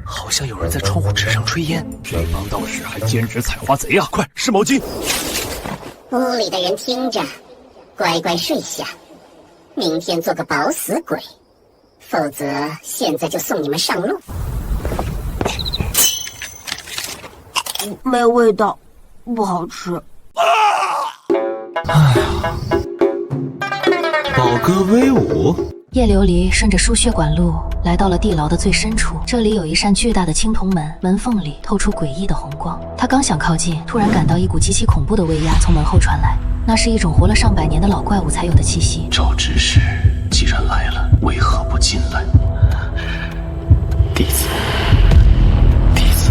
好像有人在窗户纸上吹烟。这帮道士还兼职采花贼啊！快湿毛巾！屋里的人听着，乖乖睡下，明天做个饱死鬼，否则现在就送你们上路。没味道，不好吃。宝哥威武！叶琉璃顺着输血管路来到了地牢的最深处，这里有一扇巨大的青铜门，门缝里透出诡异的红光。他刚想靠近，突然感到一股极其恐怖的威压从门后传来，那是一种活了上百年的老怪物才有的气息。赵执事既然来了，为何不进来？弟子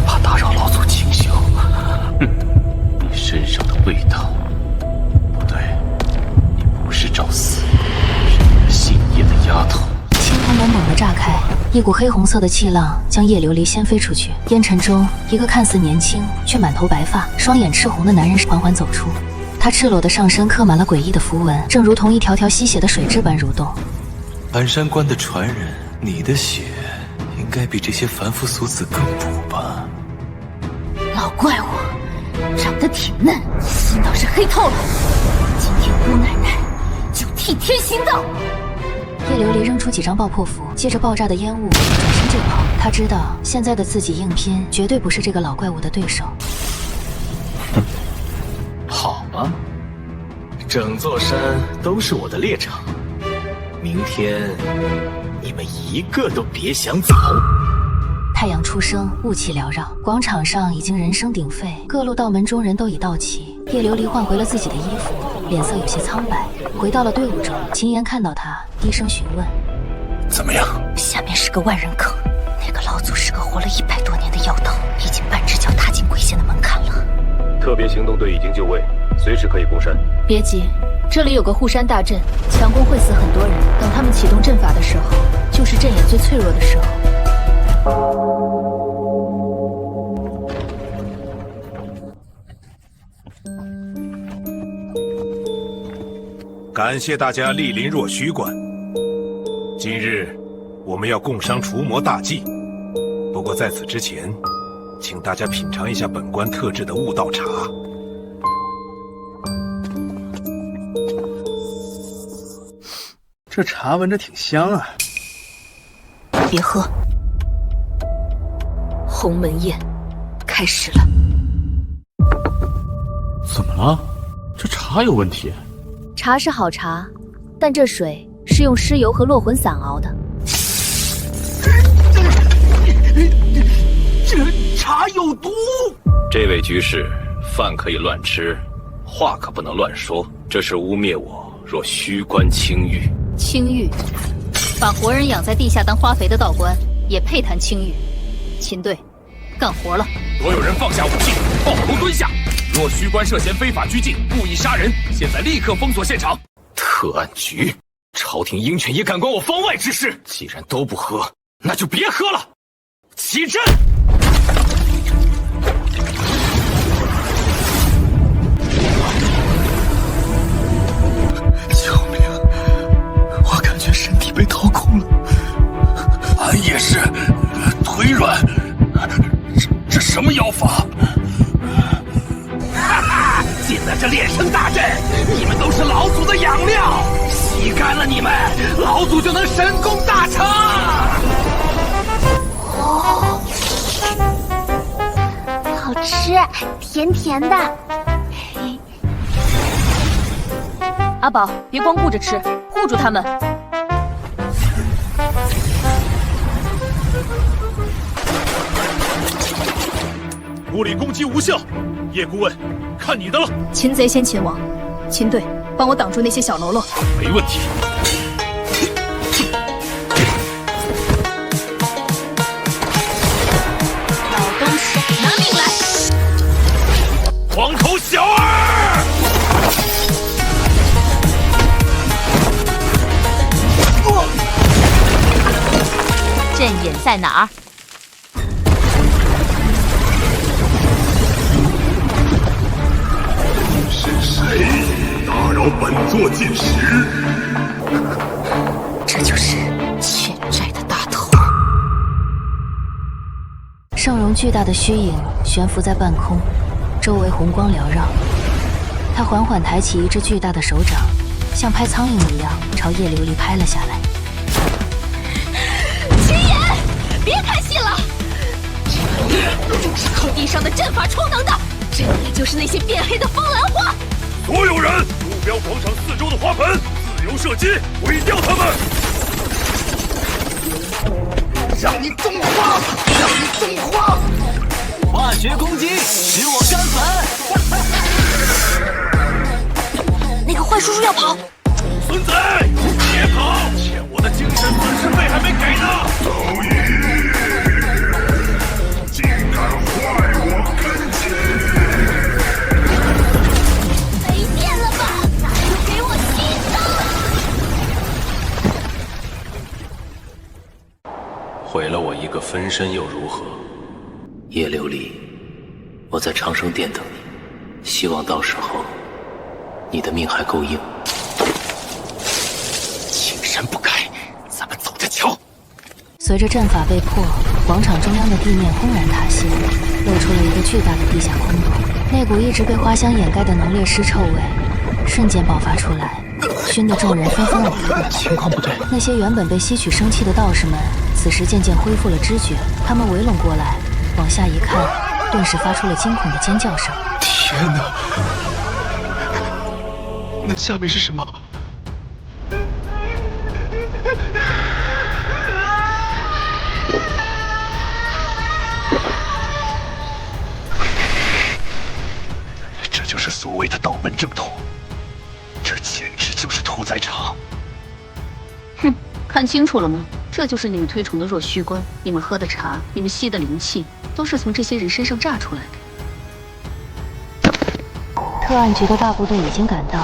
怕打扰老祖清修。你身上的味道不对，你不是赵四，是你的姓叶的丫头。青铜门猛地炸开，一股黑红色的气浪将叶琉璃掀飞出去。烟尘中，一个看似年轻却满头白发、双眼赤红的男人缓缓走出。他赤裸的上身刻满了诡异的符文，正如同一条条吸血的水蛭般蠕动。安山关的传人，你的血应该比这些凡夫俗子更补吧？老怪物，长得挺嫩，心倒是黑透了。今天姑奶奶就替天行道。叶琉璃扔出几张爆破符，借着爆炸的烟雾转身就跑。他知道现在的自己硬拼绝对不是这个老怪物的对手。好吧，整座山都是我的猎场，明天你们一个都别想走。太阳初升，雾气缭绕，广场上已经人声鼎沸，各路道门中人都已到齐。叶琉璃换回了自己的衣服，脸色有些苍白，回到了队伍中。秦岩看到他，低声询问：“怎么样？”下面是个万人坑，那个老祖是个活了100多年的妖道，已经半只脚踏进鬼县的门槛了。特别行动队已经就位，随时可以攻山。别急，这里有个护山大阵，强攻会死很多人。等他们启动阵法的时候，就是阵眼最脆弱的时候。感谢大家莅临若虚关。今日我们要共商除魔大计，不过在此之前，请大家品尝一下本关特制的悟道茶。这茶闻着挺香啊。别喝。鸿门宴开始了。怎么了？这茶有问题？茶是好茶，但这水是用尸油和落魂散熬的。这茶有毒！这位居士，饭可以乱吃，话可不能乱说，这是污蔑我若虚关青玉。青玉，把活人养在地下当花肥的道观，也配谈青玉？秦队，干活了！所有人放下武器，抱头蹲下。若虚关涉嫌非法拘禁、故意杀人，现在立刻封锁现场。特案局，朝廷鹰犬也敢管我方外之事？既然都不喝，那就别喝了。起阵！救命！我感觉身体被掏空了。俺也是，腿软。这什么妖法？哈哈！进了这炼生大阵，你们都是老祖的养料，吸干了你们，老祖就能神功大成。哦，好吃，甜甜的。阿宝，别光顾着吃，护住他们。物理攻击无效，叶顾问，看你的了。擒贼先擒王，秦队，帮我挡住那些小喽啰。没问题。眼在哪儿？是谁打扰本座进食？这就是欠债的大头。圣容巨大的虚影悬浮在半空，周围红光缭绕。他缓缓抬起一只巨大的手掌，像拍苍蝇一样朝叶琉璃拍了下来。秦岩，别看戏了！这都是靠地上的阵法充能的，这里就是那些变黑的风兰花。所有人，目标广场4周的花盆，自由射击，毁掉他们！让你中花，让你中花！化学攻击，使我干粉！那个坏叔叔要跑！孙子，别跑！欠我的精神损失费还没给呢！早已，竟敢坏我根基！没电了吧？那就给我吸上！毁了我一个分身又如何？叶琉璃，我在长生殿等你，希望到时候你的命还够硬。青山不改，咱们走着瞧。随着阵法被破，广场中央的地面轰然塌陷，露出了一个巨大的地下空洞。那股一直被花香掩盖的浓烈尸臭味瞬间爆发出来，熏得众人纷纷呕吐。情况不对，那些原本被吸取生气的道士们，此时渐渐恢复了知觉。他们围拢过来，往下一看，顿时发出了惊恐的尖叫声。天哪！那下面是什么？这就是所谓的道门正统，这简直就是屠宰场。哼，看清楚了吗？这就是你们推崇的若虚观。你们喝的茶，你们吸的灵气，都是从这些人身上榨出来的。特案局的大部队已经赶到，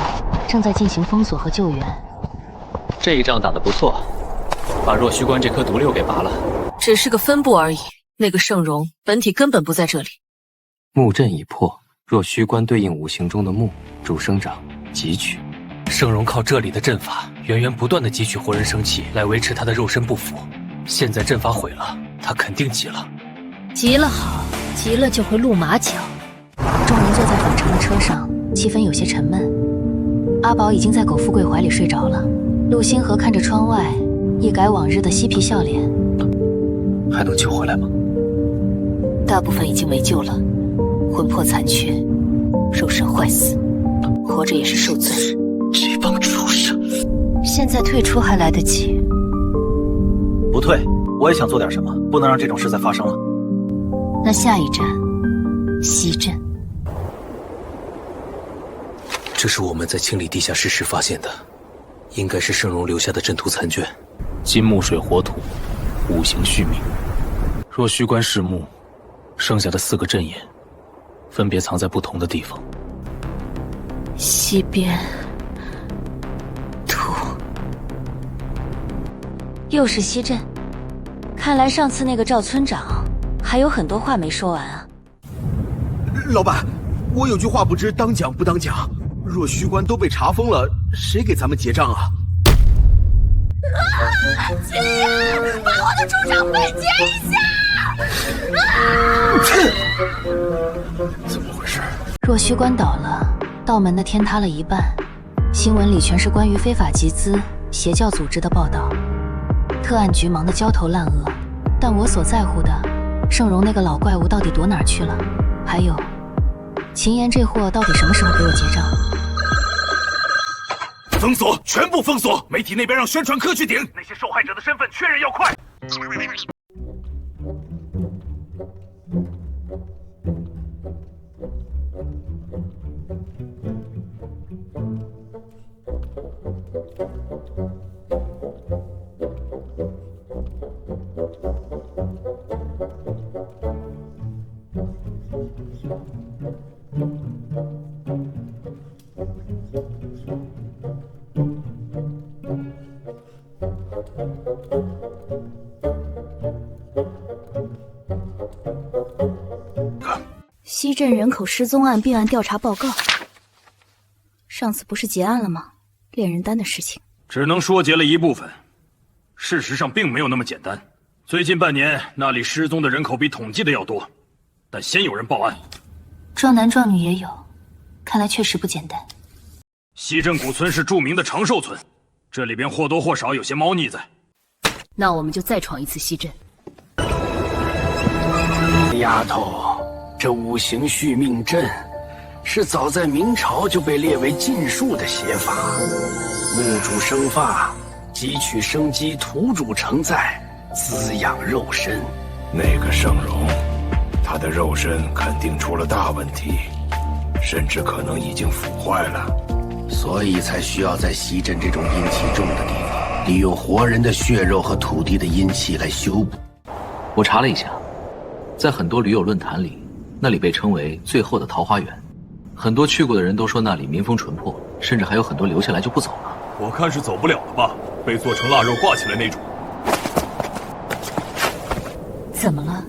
正在进行封锁和救援。这一仗打得不错，把若虚观这颗毒瘤给拔了。只是个分部而已，那个圣容本体根本不在这里。木阵已破，若虚观对应五行中的木，主生长，汲取。圣容靠这里的阵法，源源不断的汲取活人生气来维持他的肉身不腐。现在阵法毁了，他肯定急了。急了好，急了就会露马脚。众人坐在返程的车上，气氛有些沉闷。阿宝已经在苟富贵怀里睡着了，陆星河看着窗外，一改往日的嬉皮笑脸。还能救回来吗？大部分已经没救了，魂魄残缺，肉身坏死，活着也是受罪。这帮畜生！现在退出还来得及。不退，我也想做点什么，不能让这种事再发生了。那下一站，西镇。这是我们在清理地下室时发现的，应该是圣容留下的阵图残卷。金木水火土，五行续命。若虚观是木，剩下的4个阵眼，分别藏在不同的地方。西边，土，又是西镇。看来上次那个赵村长还有很多话没说完啊。老板，我有句话不知当讲不当讲。若虚观都被查封了，谁给咱们结账啊？秦岩，把我的出场费结一下！怎么回事？若虚观倒了，道门的天塌了一半，新闻里全是关于非法集资、邪教组织的报道。特案局忙得焦头烂额，但我所在乎的，圣容那个老怪物到底躲哪儿去了？还有，秦岩这货到底什么时候给我结账？封锁，全部封锁！媒体那边让宣传科去顶，那些受害者的身份确认要快。西镇人口失踪案并案调查报告。上次不是结案了吗？炼人丹的事情只能说结了一部分，事实上并没有那么简单。最近半年那里失踪的人口比统计的要多，但先有人报案。壮男壮女也有，看来确实不简单。西镇古村是著名的长寿村，这里边或多或少有些猫腻在。那我们就再闯一次西镇。丫头，这五行续命阵是早在明朝就被列为禁术的邪法。木主生发，汲取生机，土主承载，滋养肉身。那个盛荣，他的肉身肯定出了大问题，甚至可能已经腐坏了，所以才需要在西镇这种阴气重的地方，利用活人的血肉和土地的阴气来修补。我查了一下，在很多驴友论坛里，那里被称为最后的桃花源。很多去过的人都说那里民风淳朴，甚至还有很多留下来就不走了。我看是走不了了吧，被做成腊肉挂起来那种。怎么了？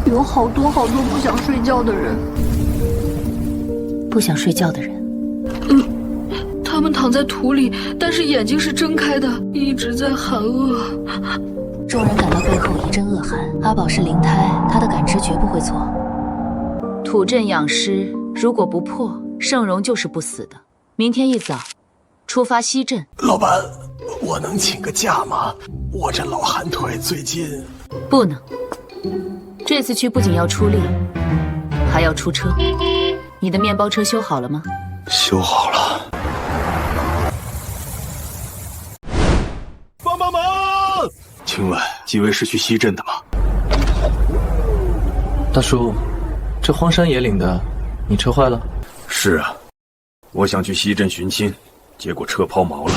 有好多不想睡觉的人。不想睡觉的人？他们躺在土里，但是眼睛是睁开的，一直在喊饿。众人感到背后一阵恶寒。阿宝是灵胎，他的感知绝不会错。土镇养尸，如果不破，盛荣就是不死的。明天一早，出发西镇。老板，我能请个假吗？我这老寒腿最近……不能。这次去不仅要出力，还要出车。你的面包车修好了吗？修好了。帮忙！请问几位是去西镇的吗？大叔，这荒山野岭的，你车坏了？是啊，我想去西镇寻亲，结果车抛锚了，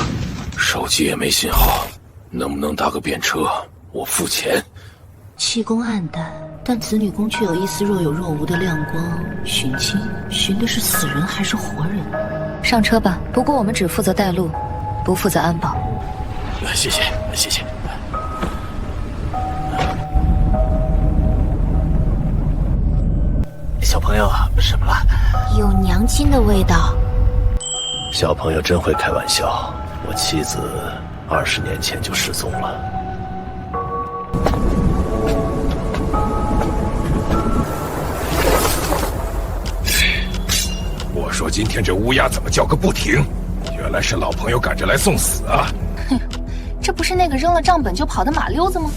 手机也没信号，能不能搭个便车？我付钱。气功暗淡，但子女宫却有一丝若有若无的亮光。寻亲，寻的是死人还是活人？上车吧，不过我们只负责带路，不负责安保。谢谢，谢谢。小朋友，什么了？有娘亲的味道。小朋友真会开玩笑，我妻子20年前就失踪了。我说今天这乌鸦怎么叫个不停？原来是老朋友赶着来送死啊！哼，这不是那个扔了账本就跑的马溜子吗？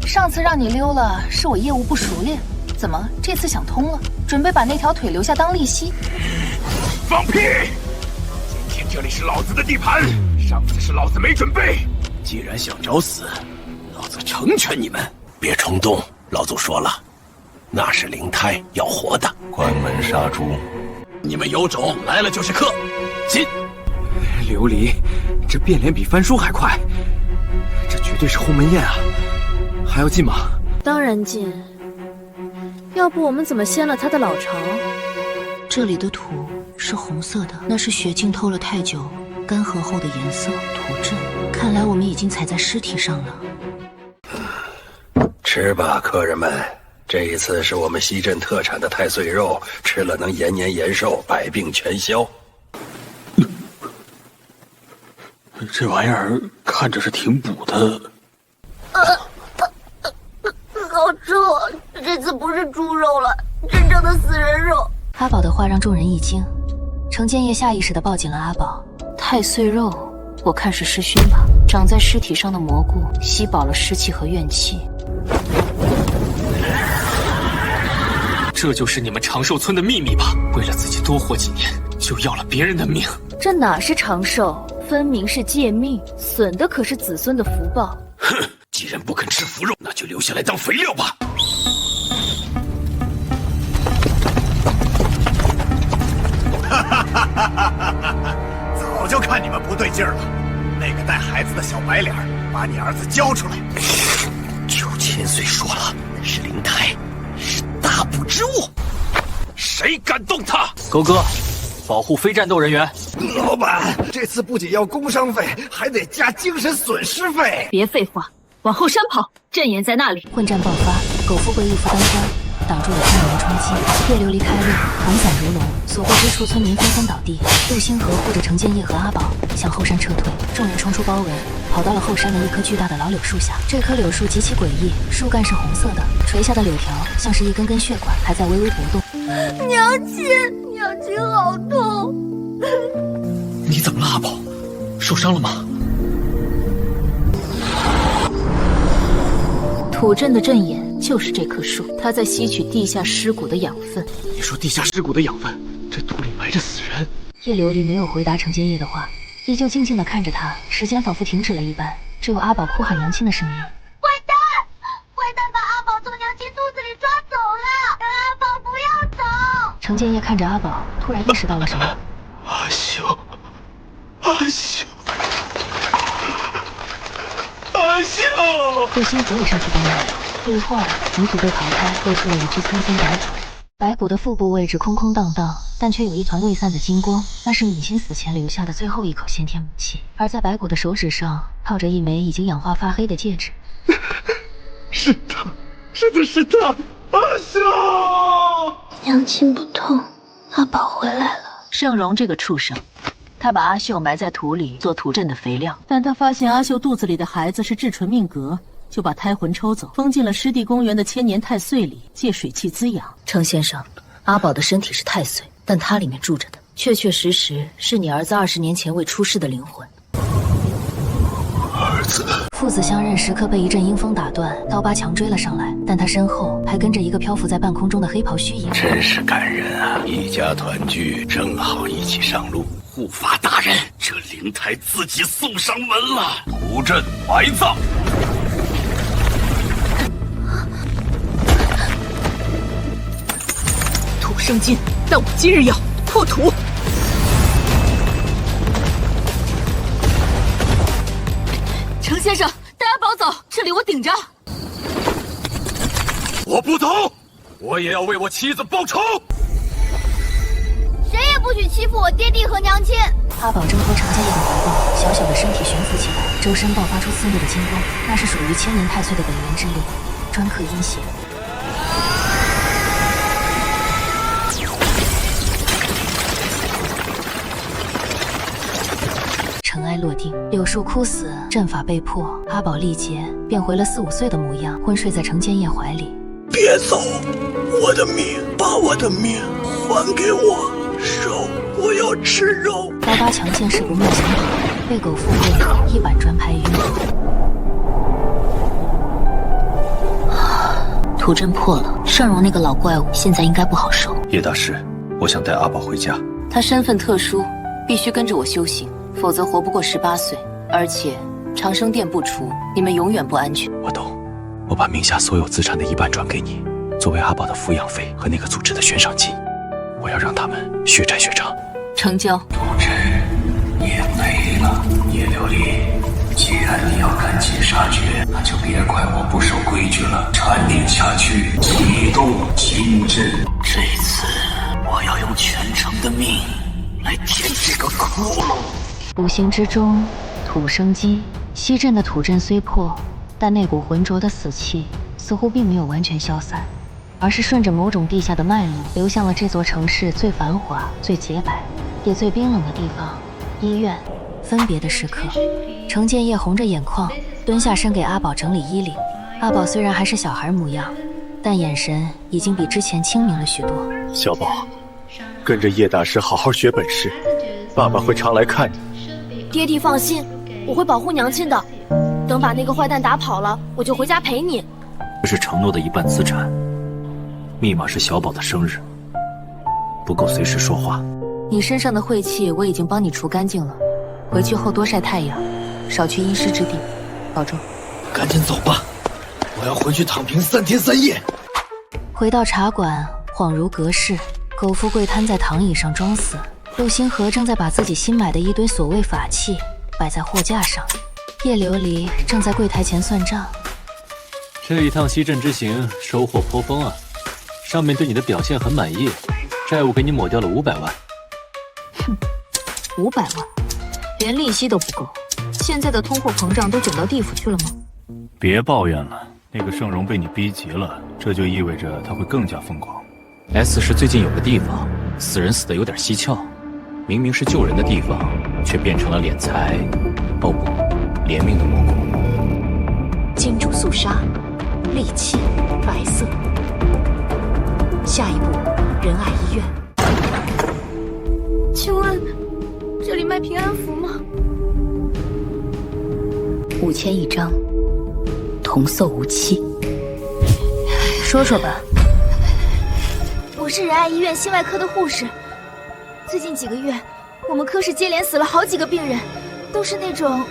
上次让你溜了，是我业务不熟练。怎么这次想通了，准备把那条腿留下当利息？放屁！今天这里是老子的地盘，上次是老子没准备。既然想找死，老子成全你们。别冲动，老祖说了，那是灵胎，要活的。关门杀猪。你们有种，来了就是客。进。琉璃，这变脸比翻书还快，这绝对是鸿门宴啊！还要进吗？当然进。要不我们怎么掀了他的老巢？这里的土是红色的，那是血浸透了太久，干涸后的颜色。土镇，看来我们已经踩在尸体上了。吃吧，客人们，这一次是我们西镇特产的太岁肉，吃了能延年延寿，百病全消。这玩意儿看着是挺补的。好臭啊！这次不是猪肉了，真正的死人肉。阿宝的话让众人一惊，程建业下意识地抱紧了阿宝。太岁肉，我看是尸熏吧，长在尸体上的蘑菇吸饱了湿气和怨气。这就是你们长寿村的秘密吧？为了自己多活几年，就要了别人的命。这哪是长寿，分明是借命，损的可是子孙的福报。哼！既然不肯吃腐肉，那就留下来当肥料吧。早就看你们不对劲儿了。那个带孩子的小白脸，把你儿子交出来。9000岁说了，那是灵胎，是大补之物，谁敢动他？狗哥，保护非战斗人员。老板，这次不仅要工伤费，还得加精神损失费。别废话，往后山跑，阵眼在那里。混战爆发，苟富贵一夫当关，挡住了天人的冲击。叶琉璃开路，寒伞如龙，所过之处村民纷纷倒地。陆星河护着程建业和阿宝向后山撤退，众人冲出包围，跑到了后山的一棵巨大的老柳树下。这棵柳树极其诡异，树干是红色的，垂下的柳条像是一根根血管，还在微微搏动。娘亲，娘亲好痛！你怎么了，阿宝？受伤了吗？土镇的镇眼就是这棵树，它在吸取地下尸骨的养分。你说地下尸骨的养分，这土里埋着死人？叶琉璃没有回答程建业的话，依旧静静地看着他，时间仿佛停止了一般，只有阿宝哭喊娘亲的声音。坏蛋！坏蛋把阿宝从娘亲肚子里抓走了，让阿宝不要走！程建业看着阿宝，突然意识到了什么。阿修，阿修，阿修！陆星河也上去帮忙，不一会儿，母体被刨开，露出了一只苍生白骨。白骨的腹部位置空空荡荡，但却有一团未散的金光，那是母亲死前留下的最后一口先天武器。而在白骨的手指上，套着一枚已经氧化发黑的戒指。是他，是的，是他！阿修，娘亲不痛，阿宝回来了。盛荣这个畜生，他把阿秀埋在土里做土镇的肥料，但他发现阿秀肚子里的孩子是至纯命格，就把胎魂抽走，封进了湿地公园的千年太岁里，借水气滋养。程先生，阿宝的身体是太岁，但他里面住着的，确确实实是你儿子20年前未出世的灵魂。儿子，父子相认时刻被一阵阴风打断，刀疤强追了上来，但他身后还跟着一个漂浮在半空中的黑袍虚影。真是感人啊！一家团聚，正好一起上路。护法大人，这灵台自己送上门了。土镇埋葬。土生金，但我今日要破土。程先生，带阿宝走，这里我顶着。我不走，我也要为我妻子报仇。谁也不许欺负我爹地和娘亲。阿宝挣脱程建业的怀抱，小小的身体悬浮起来，周身爆发出4面的金光，那是属于千年太岁的本源之力，专克阴邪。尘埃落定，柳树枯死，阵法被破，阿宝力竭，变回了4、5岁的模样，昏睡在程建业怀里。别走，我的命，把我的命还给我，肉，我要吃肉。刀疤强见势不妙想跑，被狗富贵一板砖拍晕。土镇破了，盛荣那个老怪物现在应该不好受。叶大师，我想带阿宝回家。他身份特殊，必须跟着我修行，否则活不过18岁。而且长生殿不除，你们永远不安全。我懂，我把名下所有资产的1半转给你，作为阿宝的抚养费和那个组织的悬赏金。我要让他们血债血偿。成交。土镇也没了。叶琉璃，既然你要赶尽杀绝，那就别怪我不守规矩了。传令下去，启动金阵。这次我要用全城的命来填这个窟窿。无形之中，土生金。西镇的土镇虽破，但那股浑浊的死气似乎并没有完全消散，而是顺着某种地下的脉络流向了这座城市最繁华、最洁白，也最冰冷的地方——医院。分别的时刻，程建业红着眼眶蹲下身给阿宝整理衣领。阿宝虽然还是小孩模样，但眼神已经比之前清明了许多。小宝，跟着叶大师好好学本事，爸爸会常来看你。爹地放心，我会保护娘亲的。等把那个坏蛋打跑了，我就回家陪你。这是承诺的1半资产，密码是小宝的生日，不够随时说话。你身上的晦气我已经帮你除干净了，回去后多晒太阳，少去阴湿之地，保重。赶紧走吧，我要回去躺平3天3夜。回到茶馆，恍如隔世，苟富贵瘫在躺椅上装死，陆星河正在把自己新买的一堆所谓法器摆在货架上，叶琉璃正在柜台前算账。这一趟西镇之行收获颇丰啊，上面对你的表现很满意，债务给你抹掉了500万。哼，500万，连利息都不够。现在的通货膨胀都卷到地府去了吗？别抱怨了，那个圣容被你逼急了，这就意味着他会更加疯狂。 S 市最近有个地方，死人死的有点蹊跷，明明是救人的地方，却变成了敛财，哦不，怜悯的魔宫。金主肃杀，戾气，白色。下一步，仁爱医院。请问，这里卖平安符吗？5000一张，童叟无欺。说说吧。我是仁爱医院心外科的护士。最近几个月，我们科室接连死了好几个病人，都是那种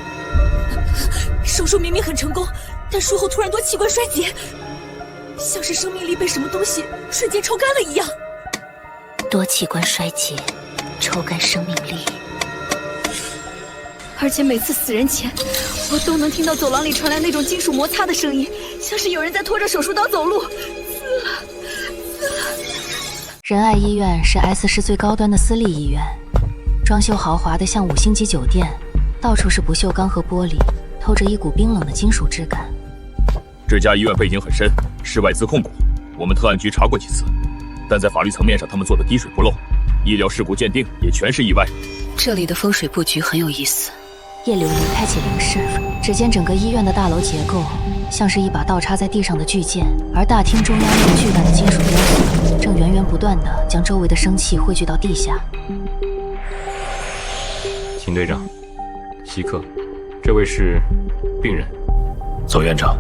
手术明明很成功，但术后突然多器官衰竭，像是生命力被什么东西瞬间抽干了一样。多器官衰竭，抽干生命力。而且每次死人前，我都能听到走廊里传来那种金属摩擦的声音，像是有人在拖着手术刀走路。仁爱医院是 S 市最高端的私立医院，装修豪华的像5星级酒店，到处是不锈钢和玻璃，透着一股冰冷的金属质感。这家医院背景很深，是外资控股，我们特案局查过几次，但在法律层面上他们做的滴水不漏，医疗事故鉴定也全是意外。这里的风水布局很有意思。叶琉璃开启灵视，只见整个医院的大楼结构像是一把倒插在地上的巨剑，而大厅中央那个巨大的金属雕塑正源源不断地将周围的生气汇聚到地下。秦队长，稀客，这位是病人。左院长，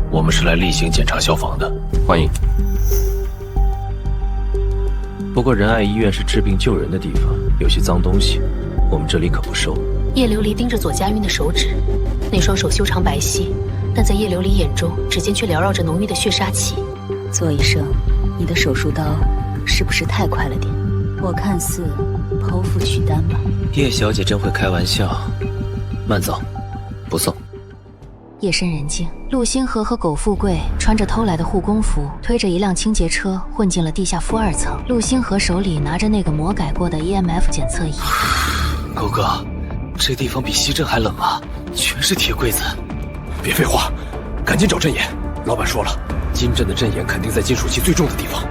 我们是来例行检查消防的，欢迎。不过仁爱医院是治病救人的地方，有些脏东西，我们这里可不收。叶琉璃盯着左家韵的手指，那双手修长白皙，但在叶琉璃眼中，指尖却缭绕着浓郁的血杀气。左医生，你的手术刀是不是太快了点？我看似剖腹取丹吧。叶小姐真会开玩笑，慢走，不送。夜深人静，陆星河和苟富贵穿着偷来的护工服，推着一辆清洁车混进了地下负2层。陆星河手里拿着那个魔改过的 EMF 检测仪。狗哥，这地方比西镇还冷啊，全是铁柜子。别废话，赶紧找阵眼。老板说了，金镇的阵眼肯定在金属气最重的地方。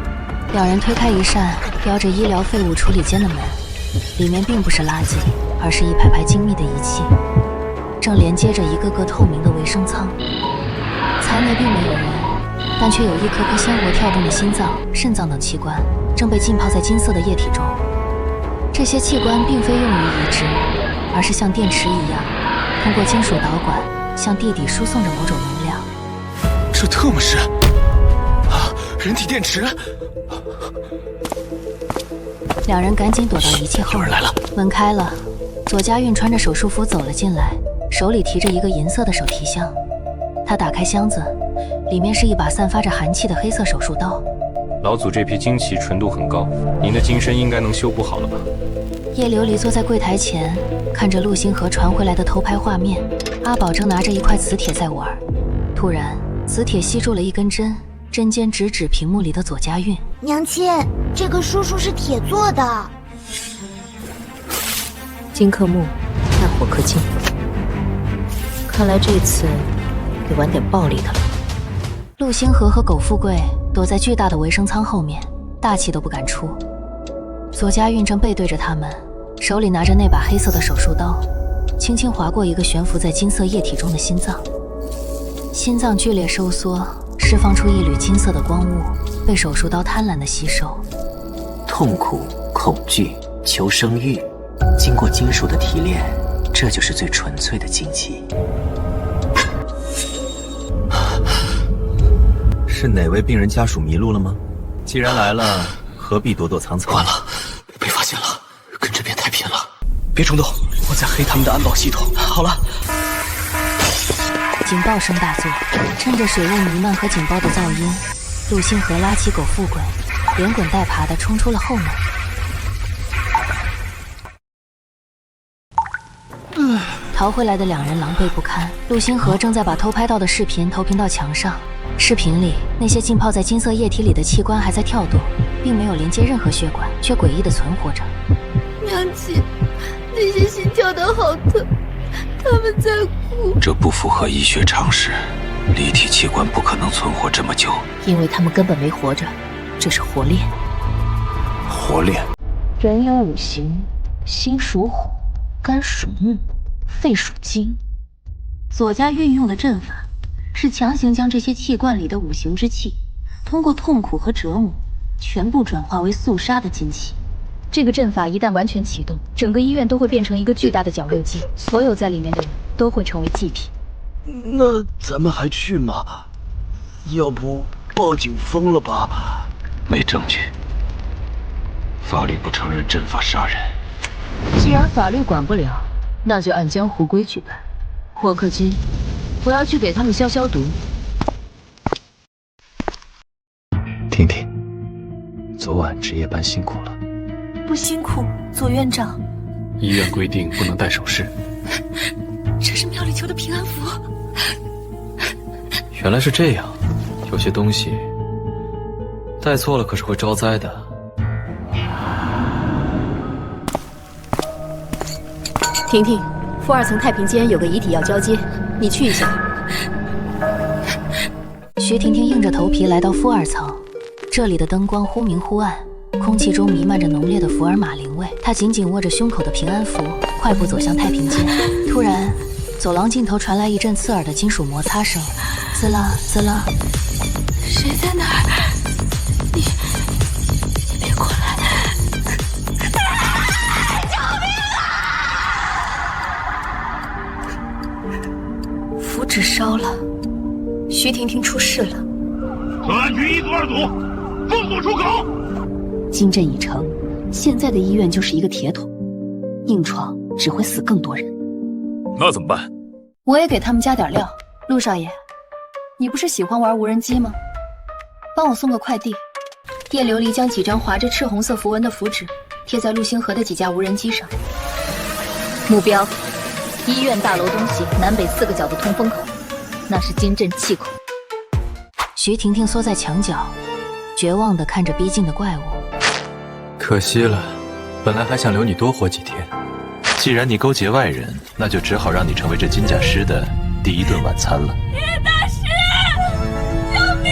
两人推开一扇标着医疗废物处理间的门，里面并不是垃圾，而是一排排精密的仪器，正连接着一个个透明的维生舱。舱内并没有人，但却有一颗颗鲜活跳动的心脏、肾脏等器官正被浸泡在金色的液体中。这些器官并非用于移植，而是像电池一样，通过金属导管向地底输送着某种能量。这特么是啊，人体电池！两人赶紧躲到仪器后面。有人来了。门开了，左家韵穿着手术服走了进来，手里提着一个银色的手提箱。他打开箱子，里面是一把散发着寒气的黑色手术刀。老祖这批精气纯度很高，您的金身应该能修补好了吧？叶琉璃坐在柜台前，看着陆星河传回来的偷拍画面。阿宝正拿着一块磁铁在玩，突然磁铁吸住了一根针，针尖直指屏幕里的左家韵。娘亲，这个叔叔是铁做的。金克木，炭火克金。看来这次得玩点暴力的了。陆星河和苟富贵躲在巨大的维生舱后面，大气都不敢出。左家韵正背对着他们，手里拿着那把黑色的手术刀，轻轻划过一个悬浮在金色液体中的心脏。心脏剧烈收缩，释放出一缕金色的光雾，被手术刀贪婪地吸收。痛苦、恐惧、求生欲，经过金属的提炼，这就是最纯粹的精气。是哪位病人家属迷路了吗？既然来了，何必躲躲藏藏？完了，被发现了，跟这边太偏了。别冲动，我在黑他们的安保系统。好了。警报声大作，趁着水位弥漫和警报的噪音，陆星河拉起苟富贵，连滚带爬地冲出了后门。逃回来的两人狼狈不堪。陆星河正在把偷拍到的视频投屏到墙上，视频里那些浸泡在金色液体里的器官还在跳动，并没有连接任何血管，却诡异地存活着。娘亲，那些心跳的好疼，他们在哭。这不符合医学常识。离体器官不可能存活这么久，因为他们根本没活着，这是活炼。活炼。人有五行，心属火，肝属木，肺属金。左家运用的阵法是强行将这些气罐里的五行之气，通过痛苦和折磨，全部转化为肃杀的精气。这个阵法一旦完全启动，整个医院都会变成一个巨大的绞肉机，所有在里面的人都会成为祭品。那咱们还去吗？要不报警封了吧？没证据，法律不承认阵法杀人。既然法律管不了，那就按江湖规矩办。霍克金，我要去给他们消消毒。婷婷，昨晚值夜班辛苦了。不辛苦，左院长。医院规定不能戴首饰。这是庙里求的平安符。原来是这样，有些东西戴错了可是会招灾的。婷婷，负2层太平间有个遗体要交接，你去一下。徐婷婷硬着头皮来到负2层，这里的灯光忽明忽暗，空气中弥漫着浓烈的福尔马林味。她紧紧握着胸口的平安符，快步走向太平间。突然，走廊尽头传来一阵刺耳的金属摩擦声，滋啦滋啦。谁在哪儿？你别过来！救命啊！符纸烧了，徐婷婷出事了。特安局1组2组，封锁出口。金阵已成，现在的医院就是一个铁桶，硬闯只会死更多人。那怎么办？我也给他们加点料。陆少爷，你不是喜欢玩无人机吗？帮我送个快递。叶琉璃将几张划着赤红色符文的符纸贴在陆星河的几架无人机上。目标：医院大楼东西南北4个角的通风口，那是金阵气孔。徐婷婷缩在墙角，绝望地看着逼近的怪物。可惜了，本来还想留你多活几天。既然你勾结外人，那就只好让你成为这金甲师的第一顿晚餐了。叶大师，救命！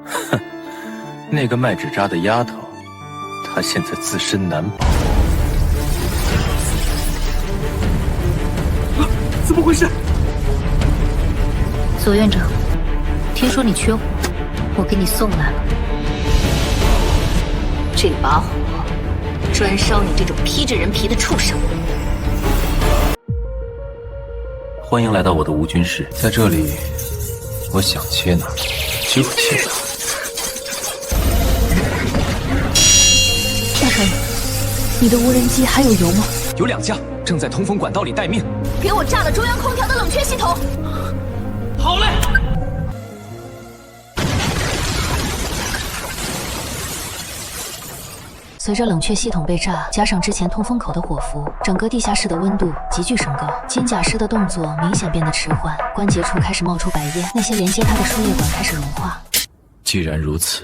哼，那个卖纸扎的丫头，她现在自身难保。怎么回事？左院长，听说你缺火，我给你送来了。这把火专烧你这种披着人皮的畜生。欢迎来到我的无菌室，在这里，我想切哪就切哪。大神，你的无人机还有油吗？有2架，正在通风管道里待命。给我炸了中央空调的冷却系统。好嘞。随着冷却系统被炸，加上之前通风口的火符，整个地下室的温度急剧升高。金甲师的动作明显变得迟缓，关节处开始冒出白烟，那些连接他的输液管开始融化。既然如此，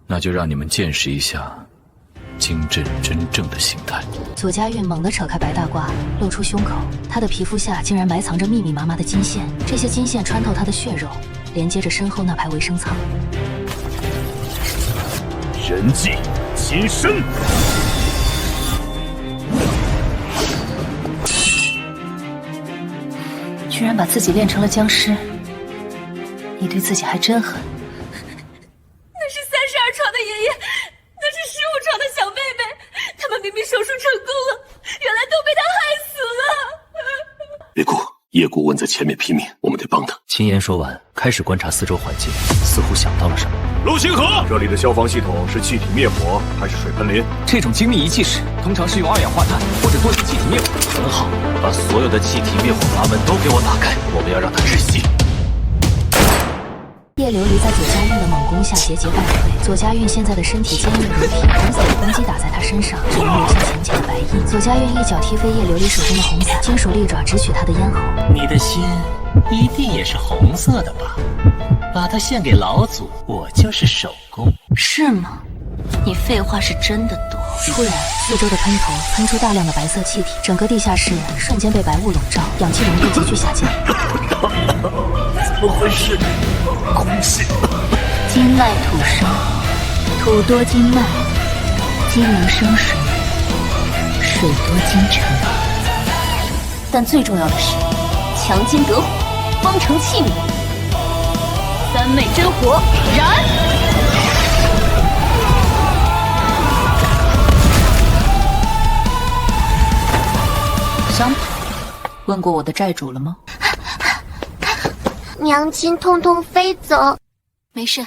那就让你们见识一下金阵真正的形态。左家运猛地扯开白大褂，露出胸口，他的皮肤下竟然埋藏着密密麻麻的金线，这些金线穿透他的血肉，连接着身后那排维生舱。人技金身，居然把自己练成了僵尸，你对自己还真狠。那是32床的爷爷，那是15床的小妹妹，他们明明手术成功了，原来都被他害死了。别哭，叶顾问在前面拼命，我们得帮他。秦言说完，开始观察四周环境，似乎想到了什么。陆星河，这里的消防系统是气体灭火还是水喷淋？这种精密仪器室通常是用2氧化碳或者多型气体灭火。很好，把所有的气体灭火阀门都给我打开，我们要让它窒息。叶琉璃在左家运的猛攻下节节败退，左家运现在的身体坚硬如铁，红色的攻击打在他身上，只能留下浅浅的白印。左家运一脚踢飞叶琉璃手中的红伞，金属利爪直取他的咽喉。你的心一定也是红色的吧？把它献给老祖，我就是首功。是吗？你废话是真的多。突然，四周的喷头喷出大量的白色气体，整个地下室瞬间被白雾笼罩，氧气浓度急剧下降。怎么回事？空气。经脉土生，土多经脉，金能生水，水多金沉。但最重要的是，强金得火，方成器皿。三昧真火，燃！商品，问过我的债主了吗？娘亲通通飞走。没事。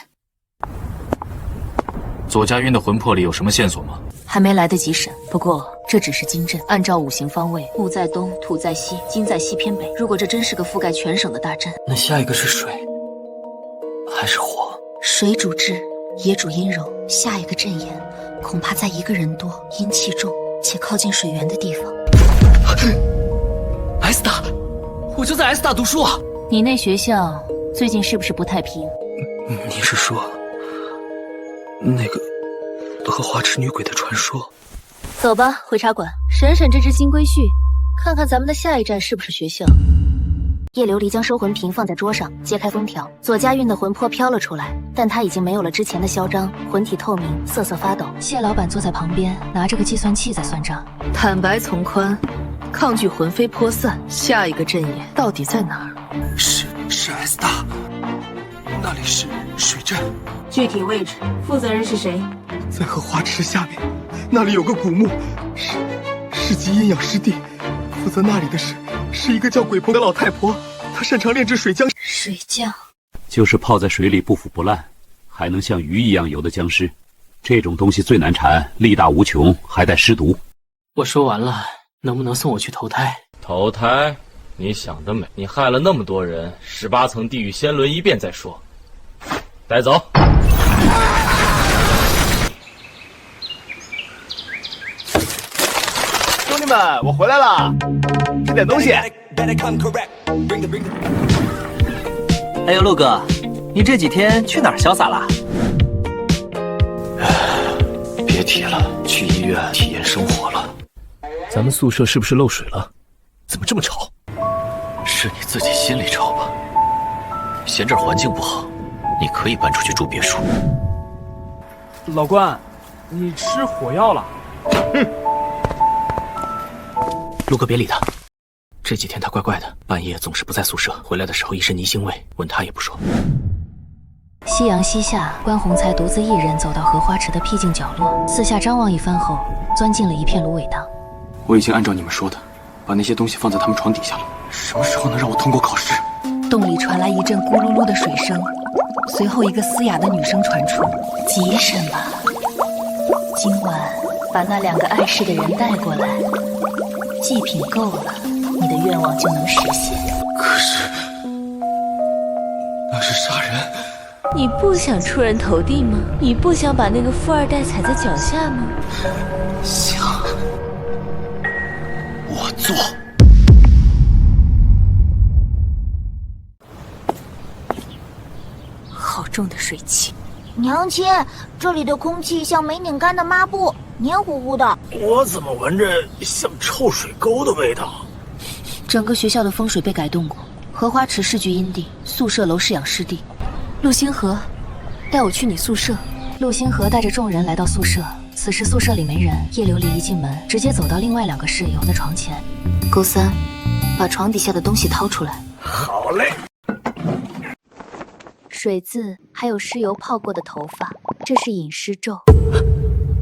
左家晕的魂魄里有什么线索吗？还没来得及审，不过这只是金阵，按照五行方位，木在东，土在西，金在西偏北。如果这真是个覆盖全省的大阵，那下一个是水，还是火？水主智，也主阴柔，下一个阵眼恐怕在一个人多、阴气重且靠近水源的地方。S 大，我就在 S 大读书啊！你那学校最近是不是不太平？你是说那个荷花池女鬼的传说？走吧，回茶馆，审审这只金龟婿，看看咱们的下一站是不是学校。叶琉璃将收魂瓶放在桌上，揭开封条，左家运的魂魄飘了出来，但他已经没有了之前的嚣张，魂体透明，瑟瑟发抖。谢老板坐在旁边，拿着个计算器在算账。坦白从宽，抗拒魂飞魄散，下一个阵眼到底在哪儿？是 S 大，那里是水镇。具体位置，负责人是谁？在荷花池下面，那里有个古墓，是级阴阳师弟，负责那里的是一个叫鬼婆的老太婆，她擅长炼制水浆。水浆就是泡在水里不腐不烂，还能像鱼一样游的僵尸。这种东西最难缠，力大无穷，还带尸毒。我说完了，能不能送我去投胎？投胎？你想得美！你害了那么多人，18层地狱先轮一遍再说。带走。兄弟们，我回来了，吃点东西。哎呦，陆哥，你这几天去哪儿潇洒了？别提了，去医院体验生活了。咱们宿舍是不是漏水了？怎么这么吵？是你自己心里吵吧？嫌这儿环境不好，你可以搬出去住别墅。老关，你吃火药了？陆哥别理他，这几天他怪怪的，半夜总是不在宿舍，回来的时候一身泥腥味，问他也不说。夕阳西下，关宏才独自一人走到荷花池的僻静角落，四下张望一番后，钻进了一片芦苇荡。我已经按照你们说的，把那些东西放在他们床底下了。什么时候能让我通过考试？洞里传来一阵咕噜噜的水声，随后一个嘶哑的女声传出：“急什么？今晚把那2个碍事的人带过来，祭品够了，你的愿望就能实现。”可是，那是杀人。你不想出人头地吗？你不想把那个富二代踩在脚下吗？想，我做。好重的水汽！娘亲，这里的空气像没拧干的抹布，黏糊糊的。我怎么闻着像臭水沟的味道？整个学校的风水被改动过，荷花池是居阴地，宿舍楼是养尸地。陆星河，带我去你宿舍。陆星河带着众人来到宿舍，此时宿舍里没人。叶琉璃一进门，直接走到另外2个室友的床前。勾三，把床底下的东西掏出来。好嘞。水渍，还有尸油泡过的头发，这是隐尸咒。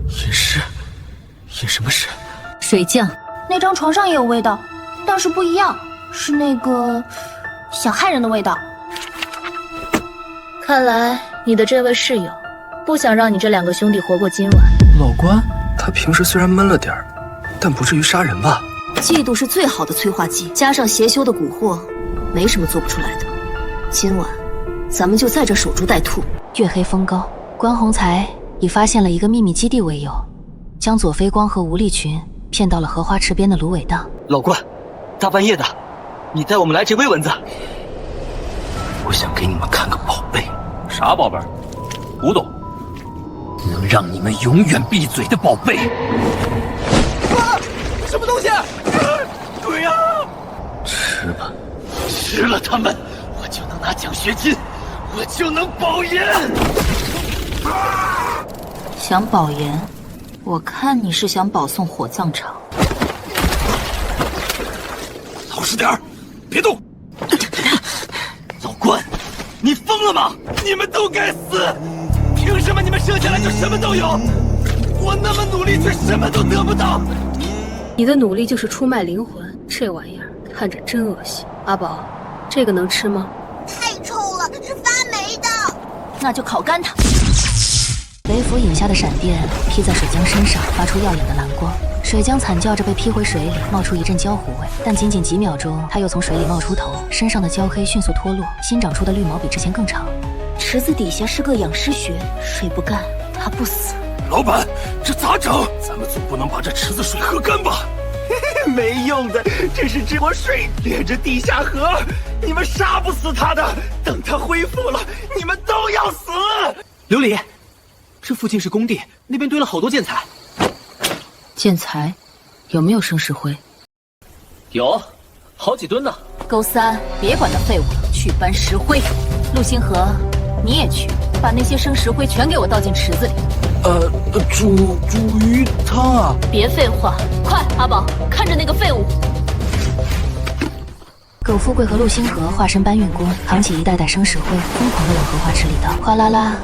隐尸？隐什么尸？水浆。那张床上也有味道，但是不一样，是那个想害人的味道。看来你的这位室友不想让你这2个兄弟活过今晚。老关，他平时虽然闷了点儿，但不至于杀人吧？嫉妒是最好的催化剂，加上邪修的蛊惑，没什么做不出来的。今晚咱们就在这守株待兔。月黑风高，关宏才以发现了一个秘密基地为由，将左飞光和吴立群骗到了荷花池边的芦苇荡。老关，大半夜的，你带我们来这喂蚊子？我想给你们看个宝贝。啥宝贝？古董？能让你们永远闭嘴的宝贝。什么东西？鬼啊！吃吧，吃了他们，我就能拿奖学金，我就能保研。想保研？我看你是想保送火葬场。老实点儿，别动！老关，你疯了吗？你们都该死！凭什么你们生下来就什么都有？我那么努力却什么都得不到。你的努力就是出卖灵魂，这玩意儿看着真恶心。阿宝，这个能吃吗？太臭了，是发霉的。那就烤干它。雷符引下的闪电劈在水浆身上，发出耀眼的蓝光。水浆惨叫着被劈回水里，冒出一阵焦糊味。但仅仅几秒钟，它又从水里冒出头，身上的焦黑迅速脱落，新长出的绿毛比之前更长。池子底下是个养尸穴，水不干，它不死。老板，这咋整？咱们总不能把这池子水喝干吧？没用的，这是治国水，连着地下河，你们杀不死他的。等他恢复了，你们都要死。琉璃，这附近是工地，那边堆了好多建材。建材有没有生石灰？有，好几吨呢。勾三，别管那废物了，去搬石灰。陆星河，你也去，把那些生石灰全给我倒进池子里。煮鱼汤啊！别废话，快！阿宝，看着那个废物。苟富贵和陆星河化身搬运工，扛起一袋袋生石灰，疯狂地往荷花池里倒。哗啦啦，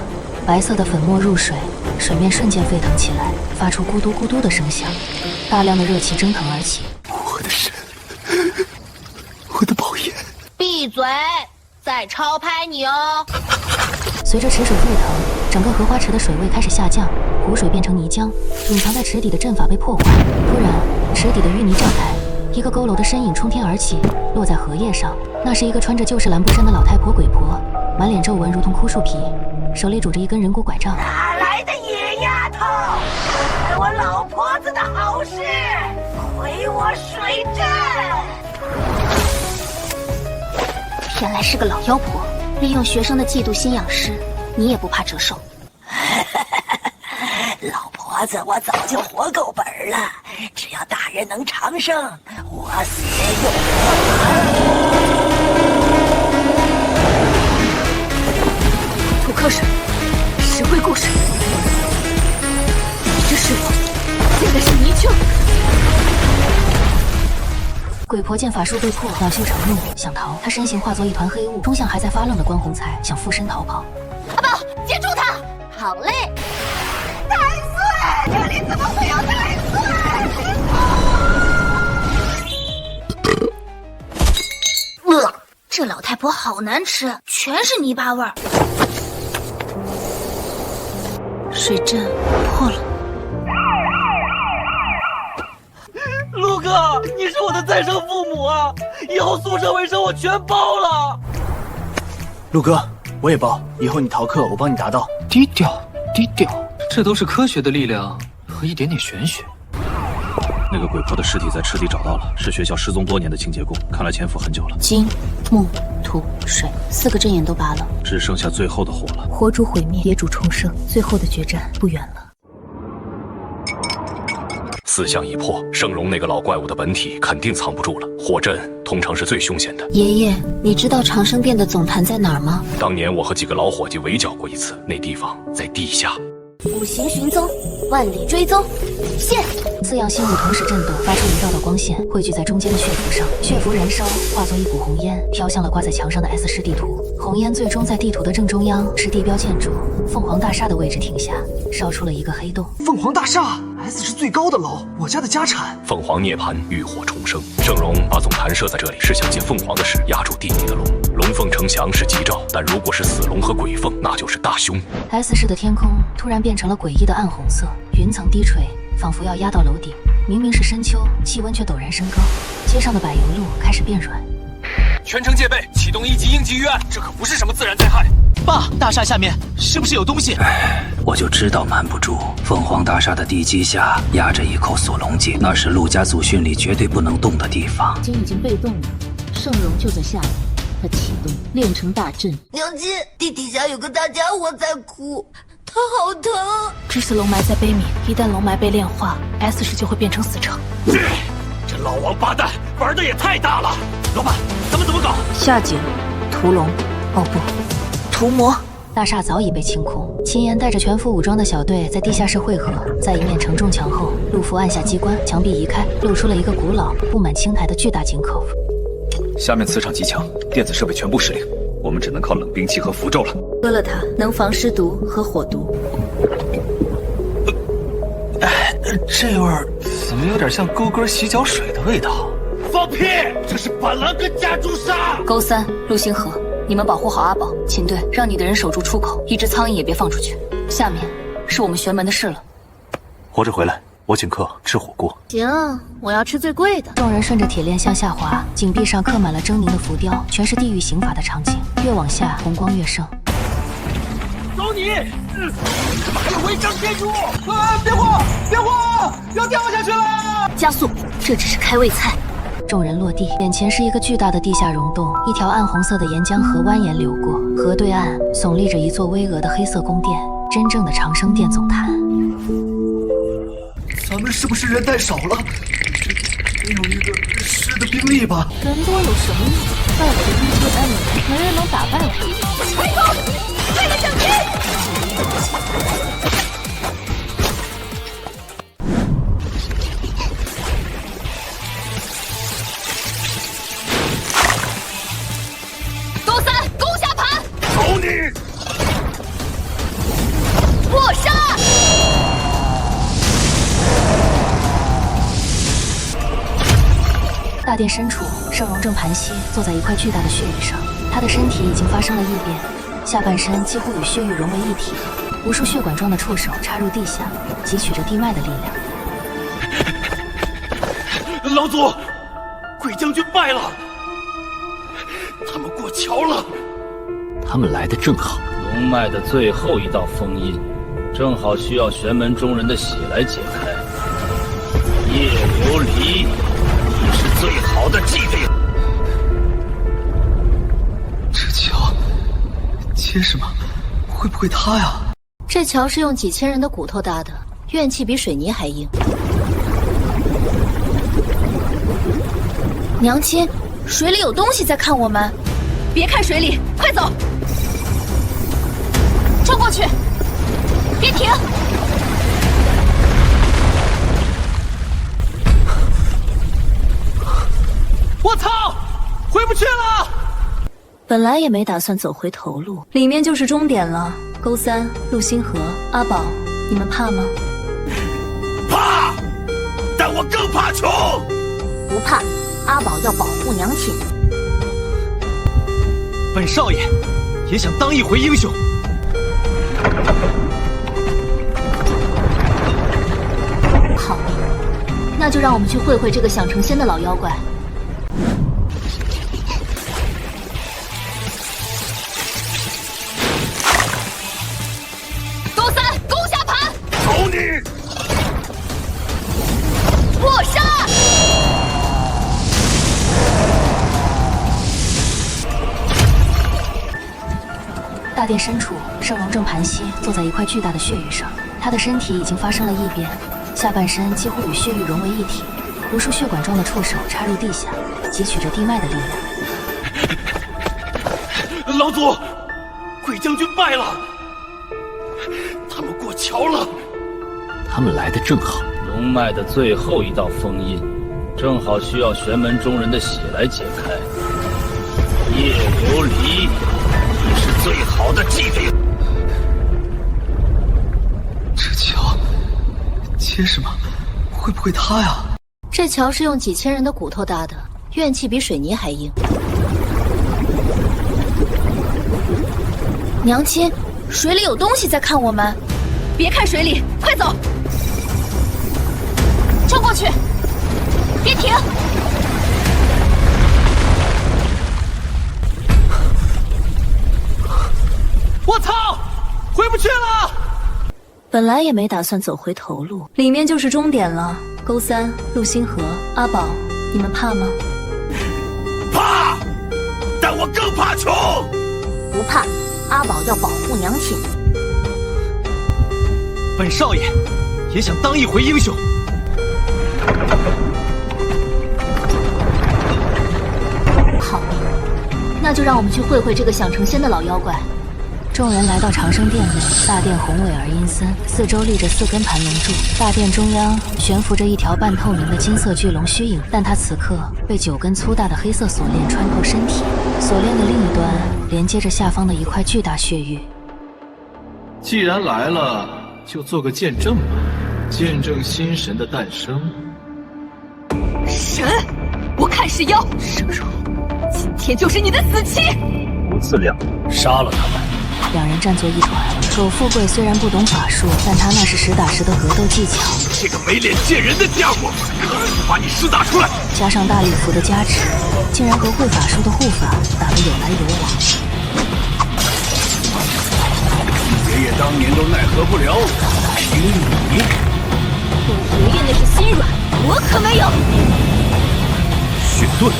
白色的粉末入水，水面瞬间沸腾起来，发出咕嘟咕嘟的声响，大量的热气蒸腾而起。我的神，我的宝岩！闭嘴！再超拍你哦！随着池水沸腾，整个荷花池的水位开始下降，湖水变成泥浆，隐藏在池底的阵法被破坏。突然，池底的淤泥炸开，一个佝偻的身影冲天而起，落在荷叶上。那是一个穿着旧式蓝布衫的老太婆鬼婆，满脸皱纹如同枯树皮，手里拄着一根人骨拐杖。哪来的野丫头？害我老婆子的好事，毁我水镇！原来是个老妖婆，利用学生的嫉妒心养尸，你也不怕折寿？老婆子，我早就活够本了，只要大人能长生，我死又吐克水，石灰故事。你这师傅现在是泥鳅。鬼婆见法术被破，恼羞成怒，想逃。她身形化作一团黑雾，冲向还在发愣的关宏才，想附身逃跑。阿宝，接住他！好嘞！太岁，这里怎么会有太岁？这老太婆好难吃，全是泥巴味儿。水阵破了。陆哥，你是我的再生父母啊！以后宿舍卫生我全包了。陆哥，我也包，以后你逃课我帮你答到。低调，低调，这都是科学的力量和一点点玄学。那个鬼婆的尸体在池底找到了，是学校失踪多年的清洁工，看来潜伏很久了。金、木、土、水4个阵眼都拔了，只剩下最后的火了。火主毁灭，野主重生，最后的决战不远了。4项已破，圣容那个老怪物的本体肯定藏不住了。火阵通常是最凶险的。爷爷，你知道长生殿的总坛在哪儿吗？当年我和几个老伙计围剿过一次，那地方在地下。五行寻踪，万里追踪，现4样心物同时震动，发出一道道光线，汇聚在中间的血符上。血符燃烧，化作一股红烟，飘向了挂在墙上的 S 市地图。红烟最终在地图的正中央，是地标建筑凤凰大厦的位置停下，烧出了一个黑洞。凤凰大厦 S 是最高的楼，我家的家产。凤凰涅槃，浴火重生。圣容把总坛设在这里，是想借凤凰的事压住地底的龙。龙凤呈祥是吉兆，但如果是死龙和鬼凤，那就是大凶。S 市的天空突然变成了诡异的暗红色，云层低垂，仿佛要压到楼顶。明明是深秋，气温却陡然升高，街上的柏油路开始变软。全城戒备，启动1级应急预案，这可不是什么自然灾害。爸，大厦下面是不是有东西？我就知道瞒不住。凤凰大厦的地基下压着一口锁龙井，那是陆家祖训里绝对不能动的地方。金已经被动了，圣容就在下面，他启动炼成大阵。娘亲，地底下有个大家伙在哭，他好疼！知识龙脉在悲悯，一旦龙脉被炼化 ，S 市就会变成死城。这老王八蛋玩的也太大了！老板，咱们怎么搞？下井，屠龙，哦不，屠魔。大厦早已被清空，秦岩带着全副武装的小队在地下室汇合，在一面承重墙后，陆福按下机关，墙壁移开，露出了一个古老、布满青苔的巨大井口。下面磁场极强，电子设备全部失灵，我们只能靠冷兵器和符咒了。喝了它，能防尸毒和火毒。这味儿怎么有点像沟哥洗脚水的味道？放屁！这是板蓝根加朱砂。勾三、陆星河，你们保护好阿宝。秦队，让你的人守住出口，一只苍蝇也别放出去。下面是我们玄门的事了。活着回来，我请客吃火锅。行，我要吃最贵的。众人顺着铁链向下滑，井壁上刻满了狰狞的浮雕，全是地狱刑罚的场景。越往下，红光越盛。走你！怎么还有违章建筑？别晃！别晃！要掉下去了！加速，这只是开胃菜。众人落地，眼前是一个巨大的地下溶洞，一条暗红色的沿江河蜿蜒流过，河对岸耸立着一座巍峨的黑色宫殿，真正的长生殿总坛。咱们是不是人太少了？没有一个师的兵力吧？人多有什么用？在我的一阶单位，没人能打败我。回头，为了奖金！勾三，攻下盘！走你！破杀！大殿深处，圣容正盘膝坐在一块巨大的血域上，他的身体已经发生了异变，下半身几乎与血域融为一体，无数血管状的触手插入地下，汲取着地脉的力量。老祖，鬼将军败了，他们过桥了。他们来的正好，龙脉的最后一道封印，正好需要玄门中人的血来解开。叶琉璃。最好的祭品。这桥结实吗？会不会塌呀？这桥是用几千人的骨头搭的，怨气比水泥还硬。娘亲，水里有东西在看我们，别看水里，快走！冲过去！别停！我操，回不去了！本来也没打算走回头路，里面就是终点了。勾三、陆星河、阿宝，你们怕吗？怕，但我更怕穷。不怕，阿宝要保护娘亲。本少爷也想当一回英雄。好，那就让我们去会会这个想成仙的老妖怪。破杀！大殿深处，圣容正盘膝坐在一块巨大的血域上，他的身体已经发生了异变，下半身几乎与血域融为一体，无数血管状的触手插入地下，汲取着地脉的力量。老祖，鬼将军败了，他们过桥了。他们来的正好，龙脉的最后一道封印，正好需要玄门中人的血来解开。叶琉璃，你是最好的祭品。这桥结实吗？会不会塌呀？这桥是用几千人的骨头搭的，怨气比水泥还硬。娘亲，水里有东西在看我们，别看水里，快走！冲过去！别停！我操，回不去了！本来也没打算走回头路，里面就是终点了。勾三、陆星河、阿宝，你们怕吗？怕，但我更怕穷。不怕，阿宝要保护娘亲。本少爷也想当一回英雄。好，那就让我们去会会这个想成仙的老妖怪。众人来到长生殿内，大殿宏伟而阴森，四周立着4根盘龙柱，大殿中央悬浮着一条半透明的金色巨龙虚影，但它此刻被9根粗大的黑色锁链穿透身体，锁链的另一端连接着下方的一块巨大血域。既然来了，就做个见证吧，见证新神的诞生。神，我看是妖，生肉，今天就是你的死期！5次2杀了他们。2人战作一团。苟富贵虽然不懂法术，但他那是实打实的格斗技巧。这个没脸见人的家伙，把你师打出来！加上大礼服的加持，竟然和会法术的护法打得有来有往。爷爷当年都奈何不了，凭你！我爷爷那是心软，我可没有。血遁。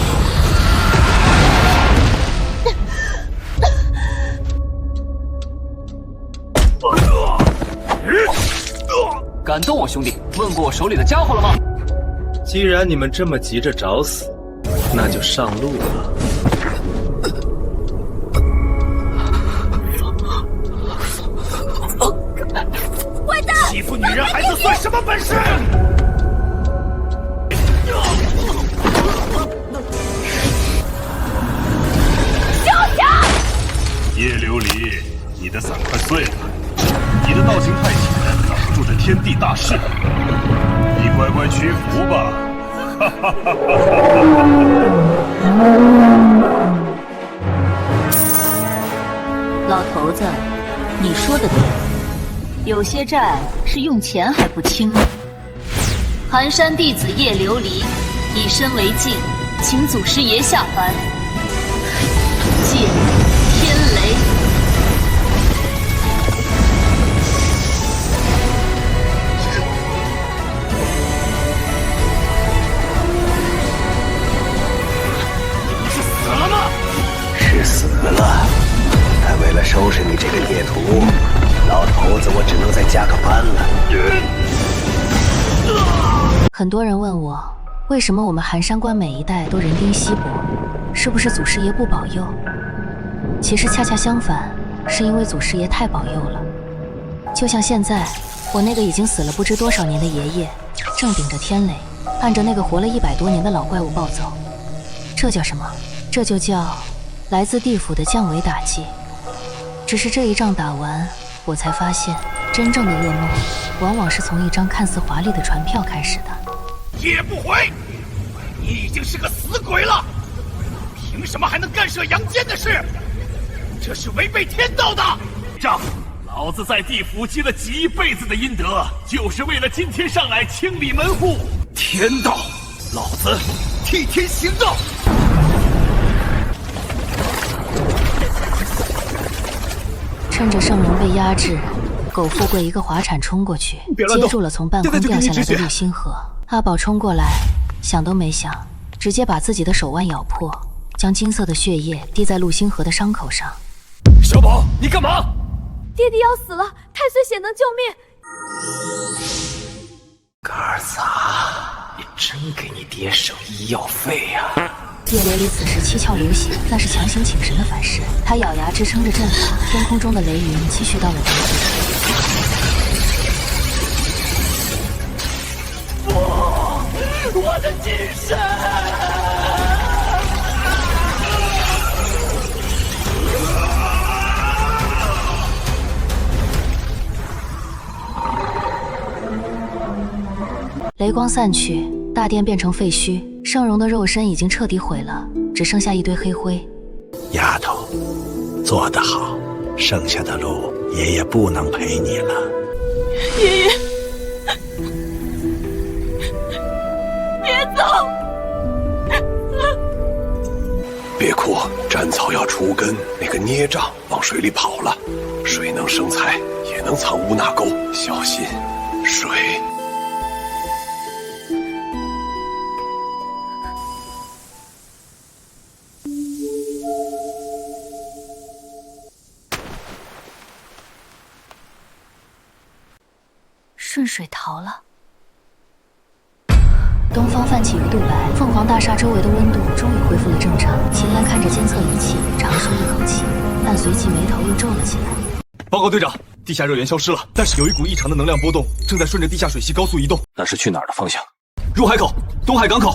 敢动我兄弟？问过我手里的家伙了吗？既然你们这么急着找死，那就上路了。坏蛋！欺负女人孩子算什么本事？休想！叶琉璃，你的伞快碎了，你的道行太浅。挡不住这天地大势，你乖乖屈服吧！哈哈哈哈老头子，你说的对，有些债是用钱还不清呢。寒山弟子叶琉璃，以身为镜，请祖师爷下凡。借天雷。死了，但为了收拾你这个孽徒，老头子我只能再加个班了。很多人问我，为什么我们寒山关每一代都人丁稀薄？是不是祖师爷不保佑？其实恰恰相反，是因为祖师爷太保佑了。就像现在，我那个已经死了不知多少年的爷爷，正顶着天雷，按着那个活了100多年的老怪物暴走。这叫什么？这就叫来自地府的降维打击。只是这一仗打完，我才发现，真正的噩梦，往往是从一张看似华丽的船票开始的。也不回，你已经是个死鬼了，凭什么还能干涉阳间的事？这是违背天道的。仗，老子在地府积了几辈子的阴德，就是为了今天上来清理门户。天道，老子替天行道。趁着圣龙被压制，苟富贵一个滑铲冲过去，接住了从半空掉下来的绿星河。阿宝冲过来，想都没想，直接把自己的手腕咬破，将金色的血液滴在陆星河的伤口上。小宝，你干嘛？爹地要死了，太岁血能救命。哥儿仨，你真给你爹省医药费呀！叶琉璃此时七窍流血，那是强行请神的反噬。他咬牙支撑着阵法，天空中的雷云继续到了极致。我的金身！雷光散去，大殿变成废墟，圣容的肉身已经彻底毁了，只剩下一堆黑灰。丫头，做得好，剩下的路爷爷不能陪你了。爷爷，别走！别哭，斩草要除根，那个孽障往水里跑了。水能生财，也能藏污纳垢，小心水。顺水逃了。东方泛起鱼肚白，凤凰大厦周围的温度终于恢复了正常。秦岚看着监测仪器，长舒一口气，但随即眉头又皱了起来。报告队长，地下热源消失了，但是有一股异常的能量波动，正在顺着地下水系高速移动。那是去哪儿的方向？入海口，东海港口。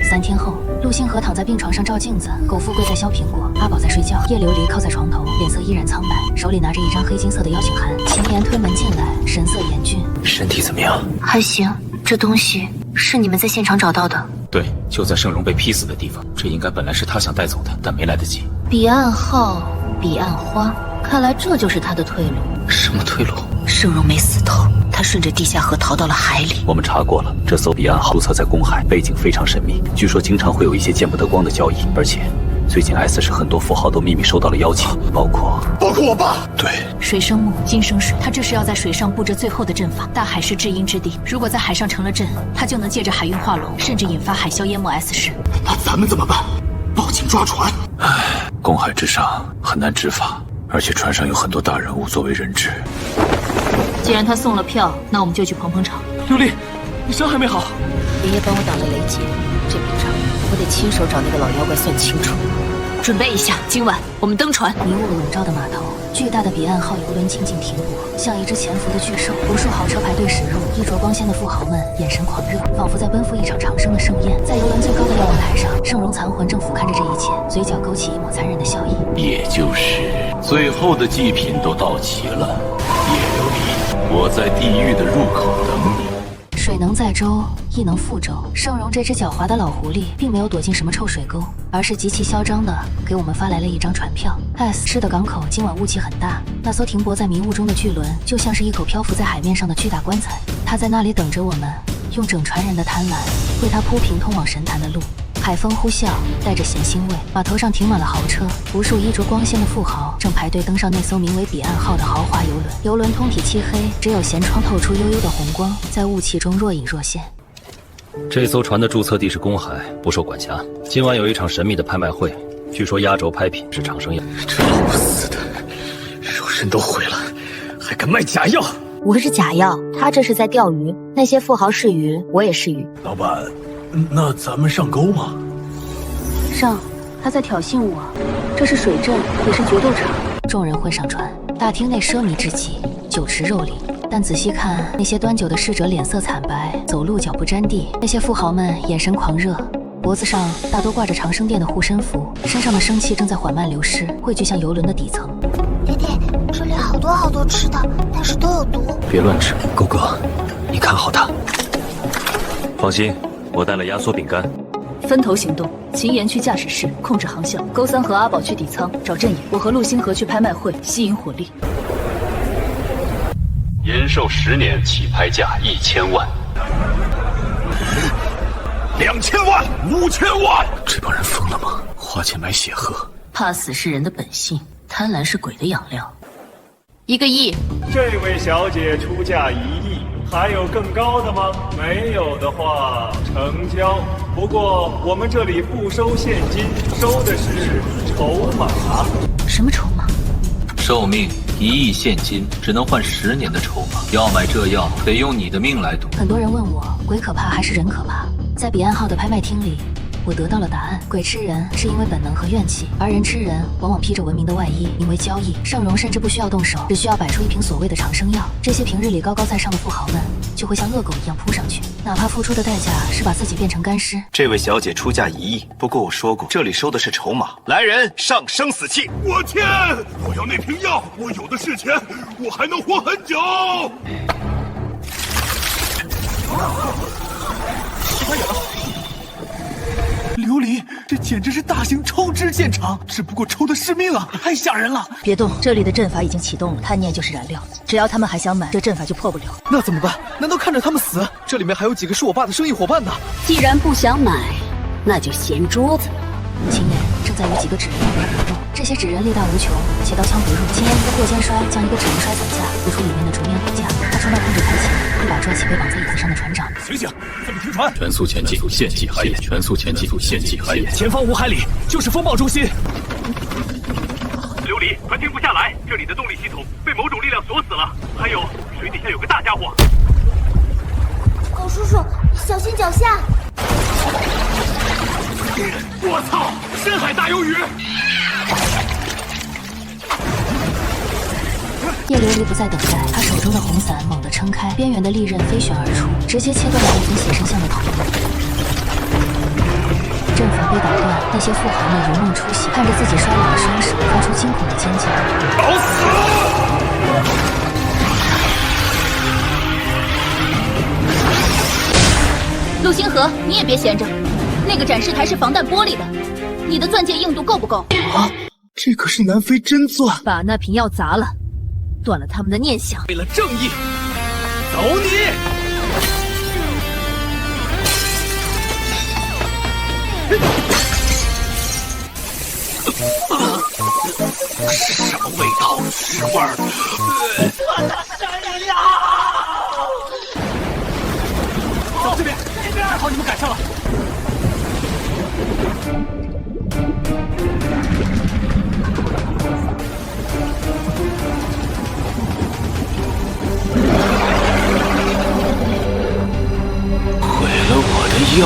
3天后，陆星河躺在病床上照镜子，苟富贵在削苹果，阿宝在睡觉，叶琉璃靠在床头，脸色依然苍白，手里拿着一张黑金色的邀请函。秦岩推门进来，神色严峻。身体怎么样？还行，这东西是你们在现场找到的？对，就在盛荣被劈死的地方。这应该本来是他想带走的，但没来得及。彼岸号，彼岸花，看来这就是他的退路。什么退路？盛荣没死透，他顺着地下河逃到了海里。我们查过了，这艘彼岸号注册在公海，背景非常神秘，据说经常会有一些见不得光的交易，而且最近 S 市很多富豪都秘密收到了邀请，包括我爸。对，水生木，金生水，他这是要在水上布置最后的阵法。大海是至阴之地，如果在海上成了阵，他就能借着海运化龙，甚至引发海啸淹没 S 市。那咱们怎么办？报警抓船？唉，公海之上很难执法，而且船上有很多大人物作为人质。既然他送了票，那我们就去捧捧场。琉璃，你伤还没好。爷爷帮我挡了雷劫，这笔账我得亲手找那个老妖怪算清楚。准备一下，今晚我们登船。迷雾笼罩的码头，巨大的彼岸号游轮静静停泊，像一只潜伏的巨兽。无数豪车排队驶入，衣着光鲜的富豪们眼神狂热，仿佛在奔赴一场长生的盛宴。在游轮最高的瞭望台上，盛荣残魂正俯瞰着这一切，嘴角勾起一抹残忍的笑意。也就是最后的祭品都到齐了，叶琉璃，我在地狱的入口等你。水能载舟，亦能覆舟。盛荣这只狡猾的老狐狸并没有躲进什么臭水沟，而是极其嚣张地给我们发来了一张船票。S 市的港口今晚雾气很大，那艘停泊在迷雾中的巨轮就像是一口漂浮在海面上的巨大棺材，它在那里等着我们，用整船人的贪婪为它铺平通往神坛的路。海风呼啸，带着咸腥味。码头上停满了豪车，无数衣着光鲜的富豪正排队登上那艘名为彼岸号的豪华游轮。游轮通体漆黑，只有舷窗透出悠悠的红光，在雾气中若隐若现。这艘船的注册地是公海，不受管辖。今晚有一场神秘的拍卖会，据说压轴拍品是长生药。这老不死的，肉身都毁了，还敢卖假药！我是假药，他这是在钓鱼。那些富豪是鱼，我也是鱼。老板，那咱们上钩吗？上，他在挑衅我。这是水阵，也是决斗场。众人混上船，大厅内奢靡至极，酒池肉林。但仔细看，那些端酒的侍者脸色惨白，走路脚不沾地；那些富豪们眼神狂热，脖子上大多挂着长生殿的护身符，身上的生气正在缓慢流失，汇聚向游轮的底层。爹爹，这里好多吃的，但是都有毒。别乱吃，狗哥，你看好他。放心，我带了压缩饼干。分头行动，秦岩去驾驶室控制航向，勾三和阿宝去底舱找阵营，我和陆星河去拍卖会吸引火力。延寿10年起拍价1000万，2000万，5000万！这帮人疯了吗？花钱买血喝？怕死是人的本性，贪婪是鬼的养料。1个亿。这位小姐出价1亿，还有更高的吗？没有的话，成交。不过我们这里不收现金，收的是筹码。什么筹码？寿命1亿现金，只能换10年的筹码。要买这药，得用你的命来赌。很多人问我，鬼可怕还是人可怕？在彼岸号的拍卖厅里，我得到了答案。鬼吃人是因为本能和怨气，而人吃人往往披着文明的外衣，名为交易。盛荣甚至不需要动手，只需要摆出一瓶所谓的长生药，这些平日里高高在上的富豪们就会像恶狗一样扑上去，哪怕付出的代价是把自己变成干尸。这位小姐出价1亿，不过我说过，这里收的是筹码。来人，上生死契！我天！我要那瓶药，我有的是钱，我还能活很久。快点了！琉璃，这简直是大型抽脂现场，只不过抽的是命啊，太吓人了！别动，这里的阵法已经启动了，贪念就是燃料，只要他们还想买，这阵法就破不了。那怎么办？难道看着他们死？这里面还有几个是我爸的生意伙伴呢。既然不想买，那就掀桌子。秦岩正在与几个纸人搏斗，这些纸人力大无穷，且刀枪不入。秦岩一个过肩摔将一个纸人摔散下，吐出里面的竹棉骨架。他出卖控制台前，一把拽起被绑在椅子上的船长。醒醒，怎么停船？全速前进，献祭海眼！全速前进，献祭海眼！前方5海里就是风暴中心。琉璃，船停不下来，这里的动力系统被某种力量锁死了。还有，水底下有个大家伙。狗叔叔，小心脚下！我操！深海大鱿鱼！叶琉璃不再等待，他手中的红伞猛地撑开，边缘的利刃飞旋而出，直接切断了那尊血神像的头颅。阵法被打断，那些富豪们如梦初醒，看着自己衰老的双手，发出惊恐的尖叫。找死！陆星河，你也别闲着，那个展示台是防弹玻璃的，你的钻戒硬度够不够？啊，这可是南非真钻！把那瓶药砸了，断了他们的念想。为了正义，走你！是什么味道？屎味儿！我的身呀！走这边，这边！好，你们赶上了。毁了我的药。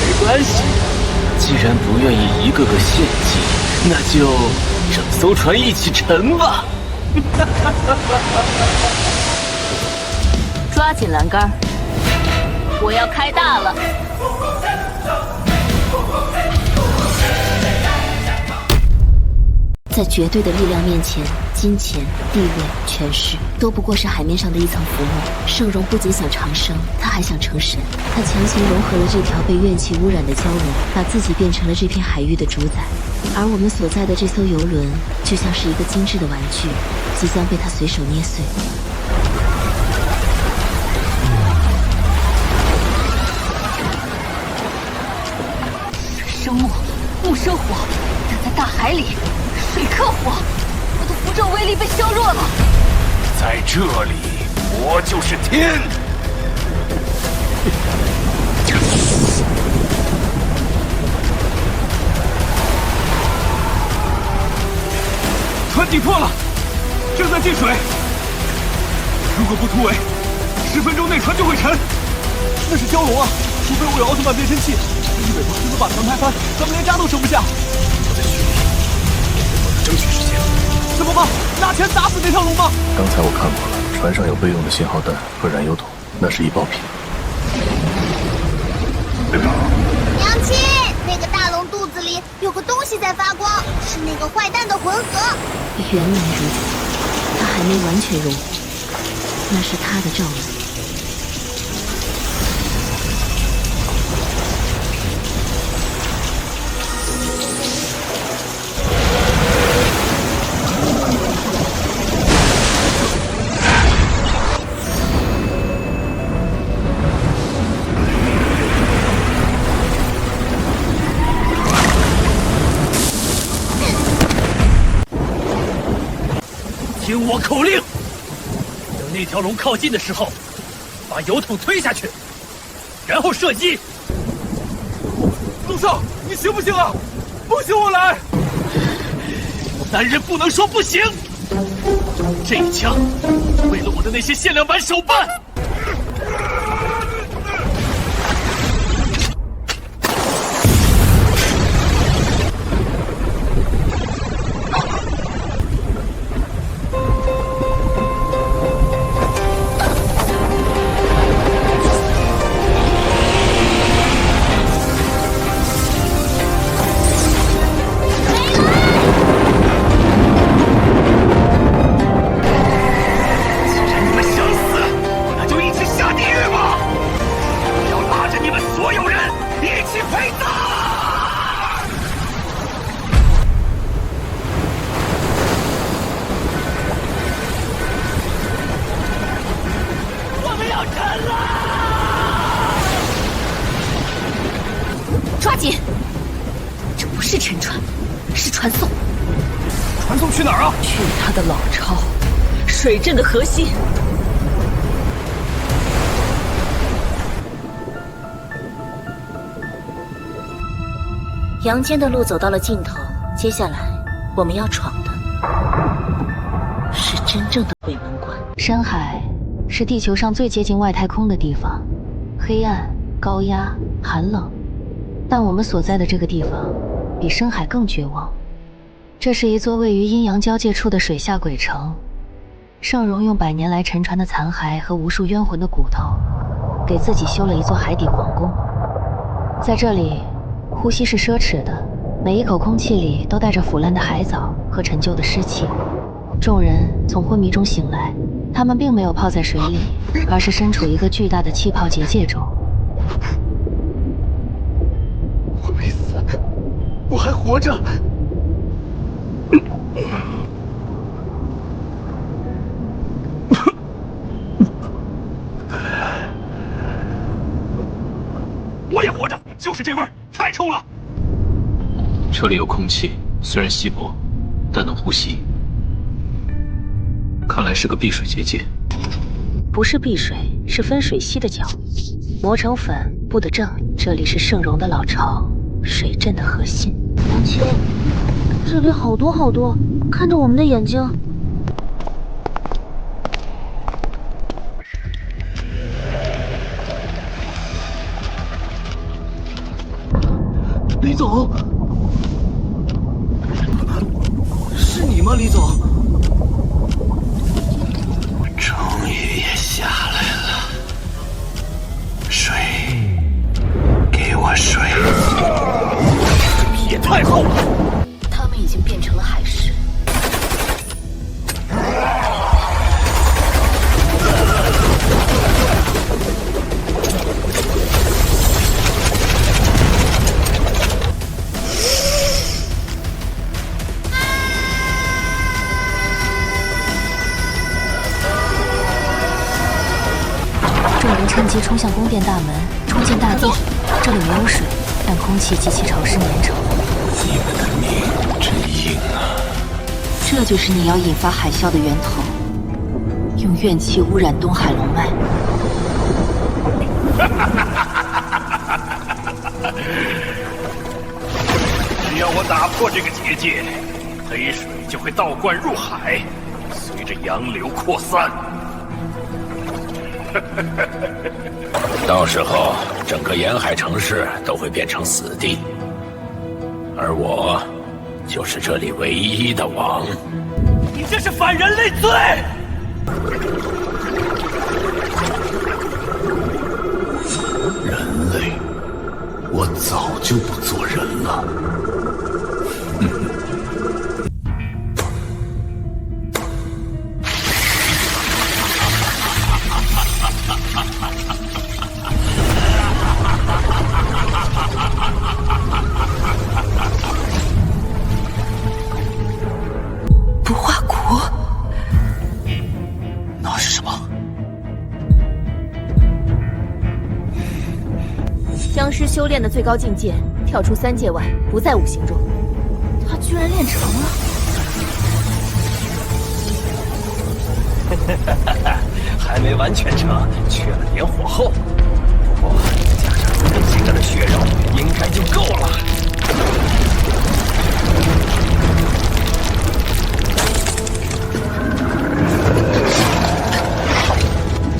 没关系，既然不愿意一个个献祭，那就整艘船一起沉吧。抓紧栏杆，我要开大了。在绝对的力量面前，金钱、地位、权势都不过是海面上的一层浮沫。圣容不仅想长生，他还想成神。他强行融合了这条被怨气污染的蛟龙，把自己变成了这片海域的主宰。而我们所在的这艘游轮，就像是一个精致的玩具，即将被他随手捏碎。生木、木生火，但在大海里，水克火，我的符咒威力被削弱了。在这里，我就是天。船底破了，正在进水。如果不突围，10分钟内船就会沉。那是蛟龙啊！除非我有奥特曼变身器，一尾巴就能把船拍翻，咱们连渣都剩不下。我在水里，我能争取时间。怎么办？拿钱打死那条龙吗？刚才我看过了，船上有备用的信号弹和燃油桶，那是易爆品。娘亲，那个大龙肚子里有个东西在发光，是那个坏蛋的魂核。原来如此，他还没完全融合，那是他的罩门。听我口令，等那条龙靠近的时候，把油桶推下去，然后射击。陆少，你行不行啊？不行我来。男人不能说不行。这一枪，为了我的那些限量版手办。抓紧！这不是沉船，是传送。传送去哪儿啊？去他的老巢，水镇的核心。阳间的路走到了尽头，接下来我们要闯的是真正的鬼门关。深海是地球上最接近外太空的地方，黑暗、高压、寒冷。但我们所在的这个地方，比深海更绝望。这是一座位于阴阳交界处的水下鬼城。圣荣用100年来沉船的残骸和无数冤魂的骨头，给自己修了一座海底皇宫。在这里，呼吸是奢侈的，每一口空气里都带着腐烂的海藻和陈旧的尸气。众人从昏迷中醒来，他们并没有泡在水里，而是身处一个巨大的气泡结界中。我没死，我还活着。我也活着，就是这味儿，太臭了。这里有空气，虽然稀薄，但能呼吸。看来是个避水结界。不是避水，是分水溪的脚。磨成粉，布得正。这里是圣荣的老巢，水镇的核心。南青，这里好多好多，看着我们的眼睛。李总，是你吗，李总？终于也下来了。水，给我水！这皮也太厚了。他们已经变成了海狮。众人趁机冲向宫殿大门，冲进大殿。这里没有水，但空气极其潮湿粘稠。你们的命真硬啊！这就是你要引发海啸的源头，用怨气污染东海龙脉。只要我打破这个结界，黑水就会倒灌入海，随着洋流扩散。到时候，整个沿海城市都会变成死地，而我就是这里唯一的王。你这是反人类罪！人类，我早就不做人了。不化谷，那是什么？僵尸修炼的最高境界，跳出3界外，不在五行中。他居然练成了！还没完全成，缺了点火候。不过加上这几个的血肉，应该就够了。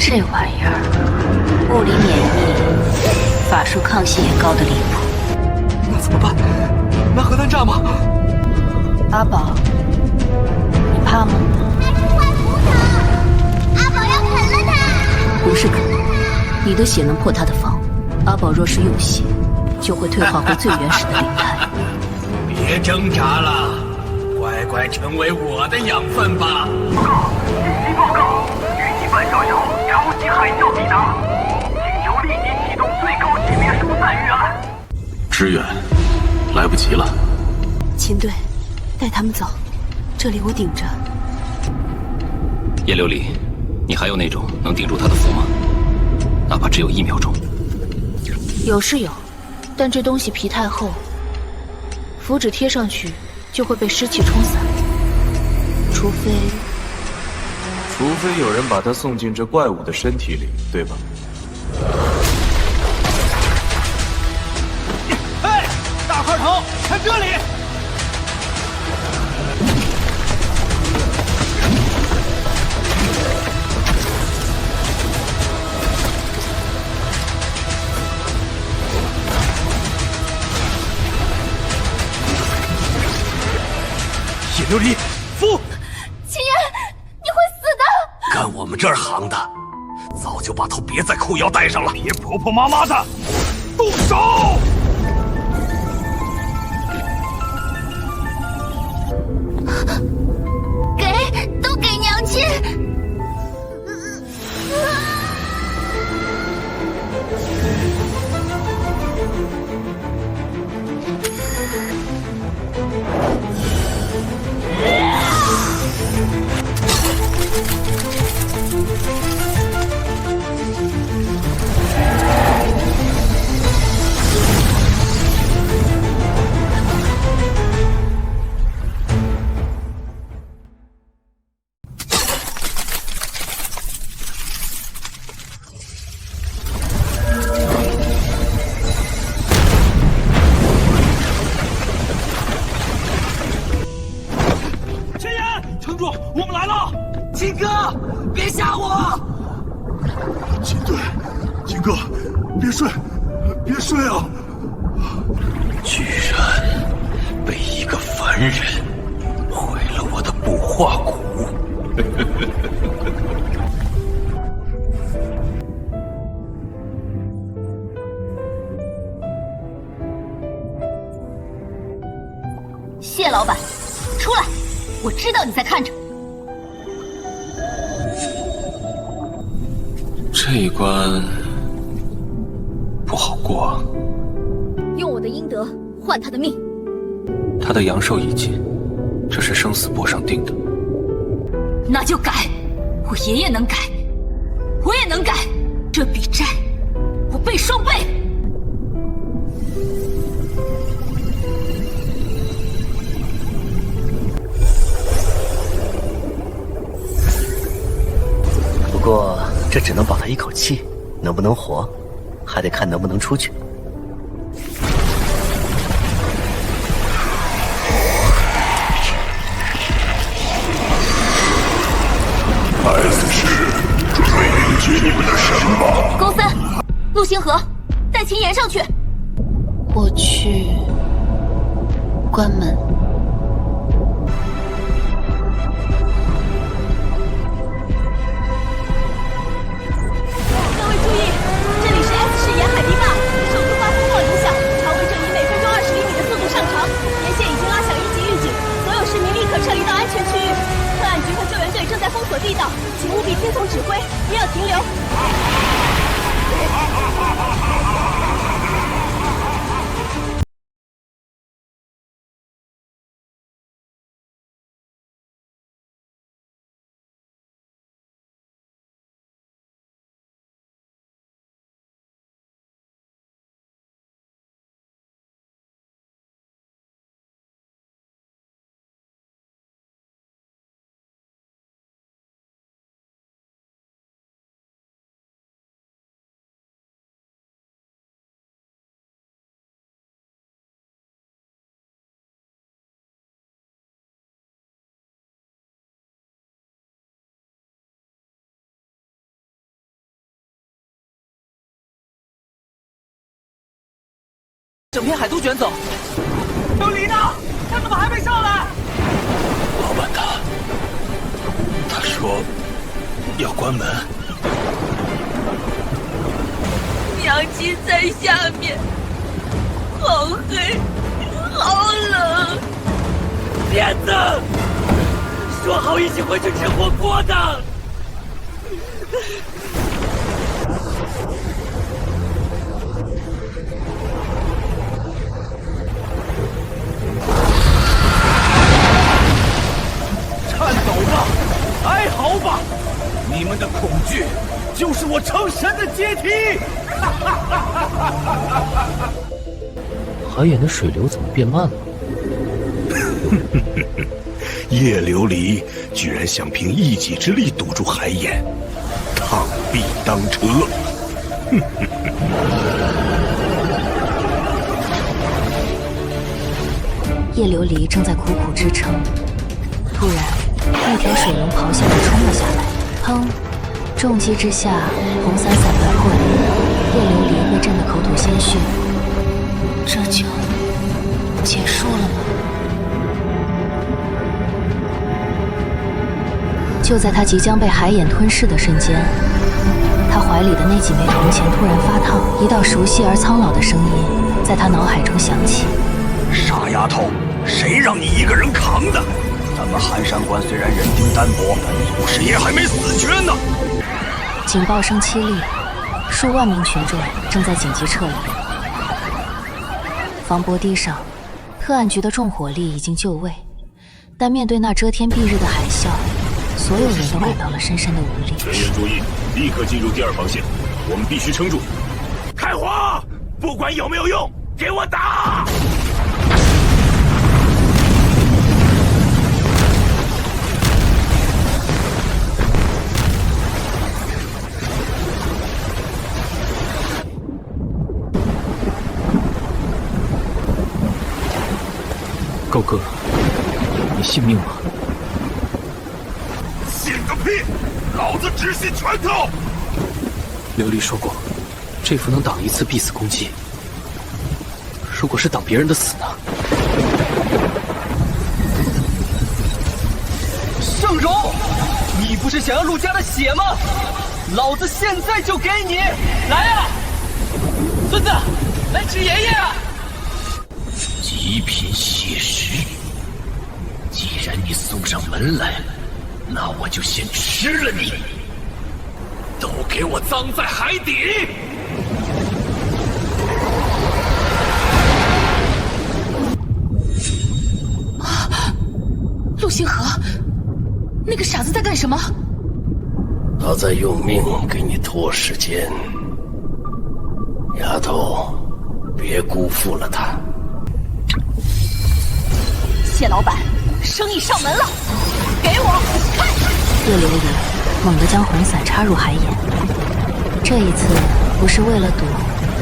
这玩意儿，物理免疫，法术抗性也高的离谱。那怎么办？拿核弹炸吗？阿宝，你怕吗？阿宝要啃了他！不是啃，你的血能破他的防。阿宝若是用血，就会退化回最原始的灵态。别挣扎了，乖乖成为我的养分吧。报告，预计半小时后超级海啸抵达，请求立即启动最高级别疏散预案。支援，来不及了。秦队，带他们走，这里我顶着。叶琉璃，你还有那种能顶住他的符吗？哪怕只有1秒钟。有是有，但这东西皮太厚，符纸贴上去就会被湿气冲散。除非有人把他送进这怪物的身体里，对吧？哎，大块头，看这里！叶琉璃，夫！秦言，你会死的！干我们这儿行的，早就把头别在裤腰带上了，别婆婆妈妈的，动手！都给娘亲！金哥，别吓我！金队，金哥，别睡，别睡啊！居然被一个凡人毁了我的补化蛊。谢老板，出来！我知道你在看着。这一关不好过啊！用我的阴德换他的命。他的阳寿已尽，这是生死簿上定的。那就改，我爷爷能改，我也能改。这笔债，我背双倍。不过这只能保他一口气，能不能活，还得看能不能出去。S 市准备迎接你们的神吧。高三，陆星河，带秦岩上去。我去关门。各位注意，这里是 S 市沿海堤坝，受突发风暴影响，常规正以每分钟20厘米的速度上长，沿线已经拉响1级预警，所有市民立刻撤离到安全区域。特案局和救援队正在封锁地道，请务必听从指挥，不要停留。整片海都卷走。琉璃呢？他怎么还没上来？老板他说要关门。娘亲在下面，好黑，好冷。莲子，说好一起回去吃火锅的。颤抖吧，哀嚎吧，你们的恐惧就是我成神的阶梯。海眼的水流怎么变慢了？叶琉璃居然想凭一己之力堵住海眼，螳臂当车。叶琉璃正在苦苦支撑，突然，一条水龙咆哮着冲了下来，砰！重击之下，红伞伞盖破裂，叶琉璃被震得口吐鲜血。这就结束了吗？就在他即将被海眼吞噬的瞬间，他怀里的那几枚铜钱突然发烫，一道熟悉而苍老的声音在他脑海中响起：“傻丫头，谁让你一个人扛的？咱们寒山关虽然人丁单薄，但祖师爷还没死绝呢。”警报声凄厉，数万名群众正在紧急撤离。防波堤上，特案局的重火力已经就位，但面对那遮天蔽日的海啸，所有人都感到了深深的无力。全员注意，立刻进入第二防线，我们必须撑住。开火！不管有没有用，给我打！高哥，你信命吗？信个屁！老子只信拳头。琉璃说过，这符能挡一次必死攻击。如果是挡别人的死呢？盛荣，你不是想要陆家的血吗？老子现在就给你！来啊，孙子，来吃爷爷啊！极品血食，既然你送上门来了，那我就先吃了你！都给我葬在海底！陆星河，那个傻子在干什么？他在用命给你拖时间，丫头，别辜负了他。谢老板，生意上门了，给我看！叶流言猛地将红伞插入海眼，这一次不是为了赌，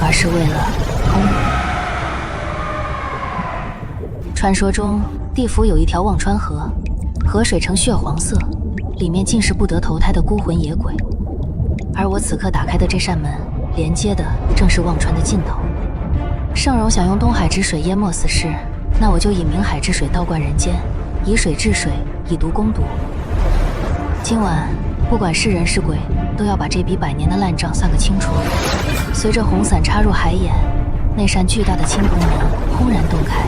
而是为了通。传说中，地府有一条忘川河，河水呈血黄色，里面尽是不得投胎的孤魂野鬼。而我此刻打开的这扇门，连接的正是忘川的尽头。盛荣想用东海之水淹没死士，那我就以明海之水倒灌人间，以水治水，以毒攻毒。今晚，不管是人是鬼，都要把这笔100年的烂账算个清楚。随着红伞插入海眼，那扇巨大的青铜门轰然洞开，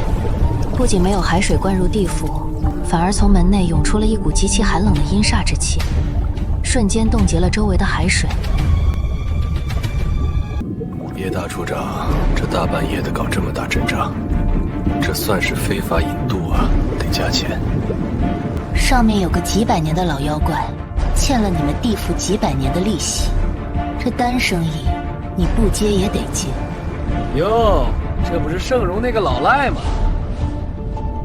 不仅没有海水灌入地府，反而从门内涌出了一股极其寒冷的阴煞之气，瞬间冻结了周围的海水。叶大处长，这大半夜的搞这么大阵仗，这算是非法引渡啊，得加钱。上面有个几百年的老妖怪，欠了你们地府几百年的利息，这单生意你不接也得接。哟，这不是盛荣那个老赖吗？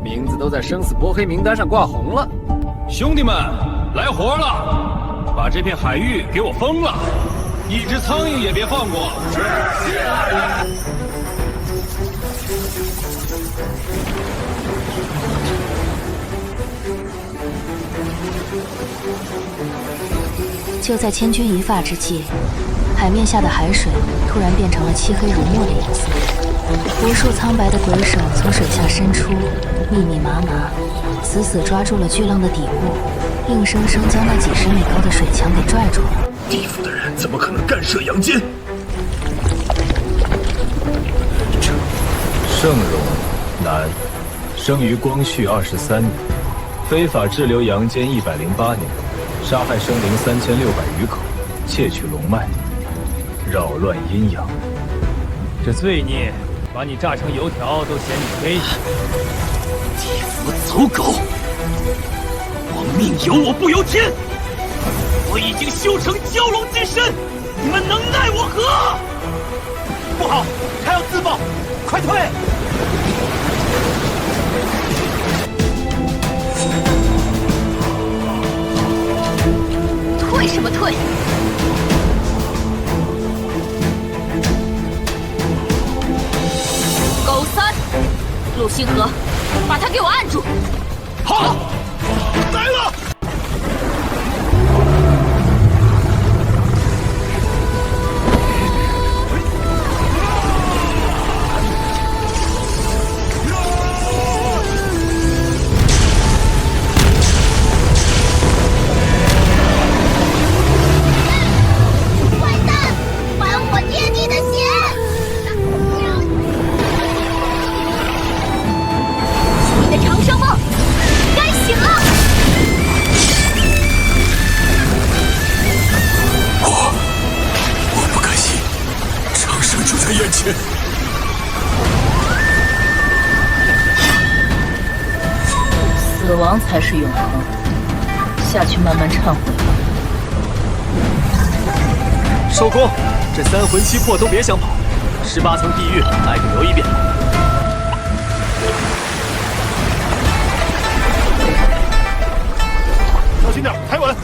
名字都在生死拨黑名单上挂红了。兄弟们，来活了，把这片海域给我封了，一只苍蝇也别放过。就在千钧一发之际，海面下的海水突然变成了漆黑如墨的颜色，无数苍白的鬼手从水下伸出，密密麻麻，死死抓住了巨浪的底部，硬生生将那几十米高的水墙给拽住了。地府的人怎么可能干涉阳间？盛荣，男，生于光绪23年，非法滞留阳间108年，杀害生灵3600余口，窃取龙脉，扰乱阴阳。这罪孽，把你炸成油条都嫌你黑。地府走狗！我命由我不由天，我已经修成蛟龙之身，你们能奈我何？不好，他要自爆，快退！退什么退？狗三，陆星河，把他给我按住！好，来了！死亡才是永恒。下去慢慢忏悔吧。收工，这3魂7魄都别想跑，18层地狱挨个游一遍。小心点，抬稳。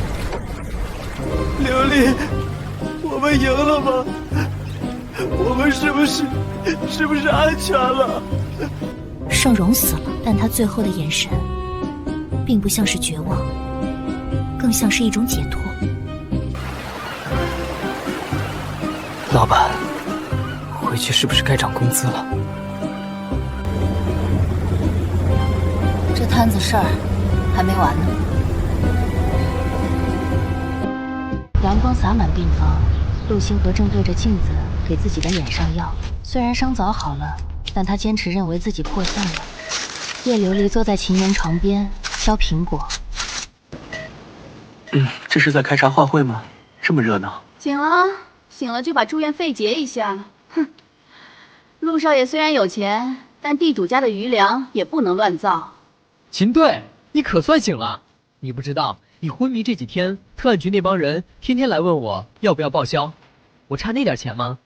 琉璃，我们赢了吗？我们是不是安全了？盛荣死了，但他最后的眼神，并不像是绝望，更像是一种解脱。老板，回去是不是该涨工资了？这摊子事儿还没完呢。阳光洒满病房，陆星河正对着镜子给自己的脸上药。虽然伤早好了，但他坚持认为自己破相了。叶琉璃坐在秦岩床边削苹果。这是在开茶话会吗？这么热闹。醒了，醒了就把住院费结一下。哼，陆少爷虽然有钱，但地主家的余粮也不能乱造。秦队，你可算醒了！你不知道，你昏迷这几天，特案局那帮人天天来问我要不要报销，我差那点钱吗？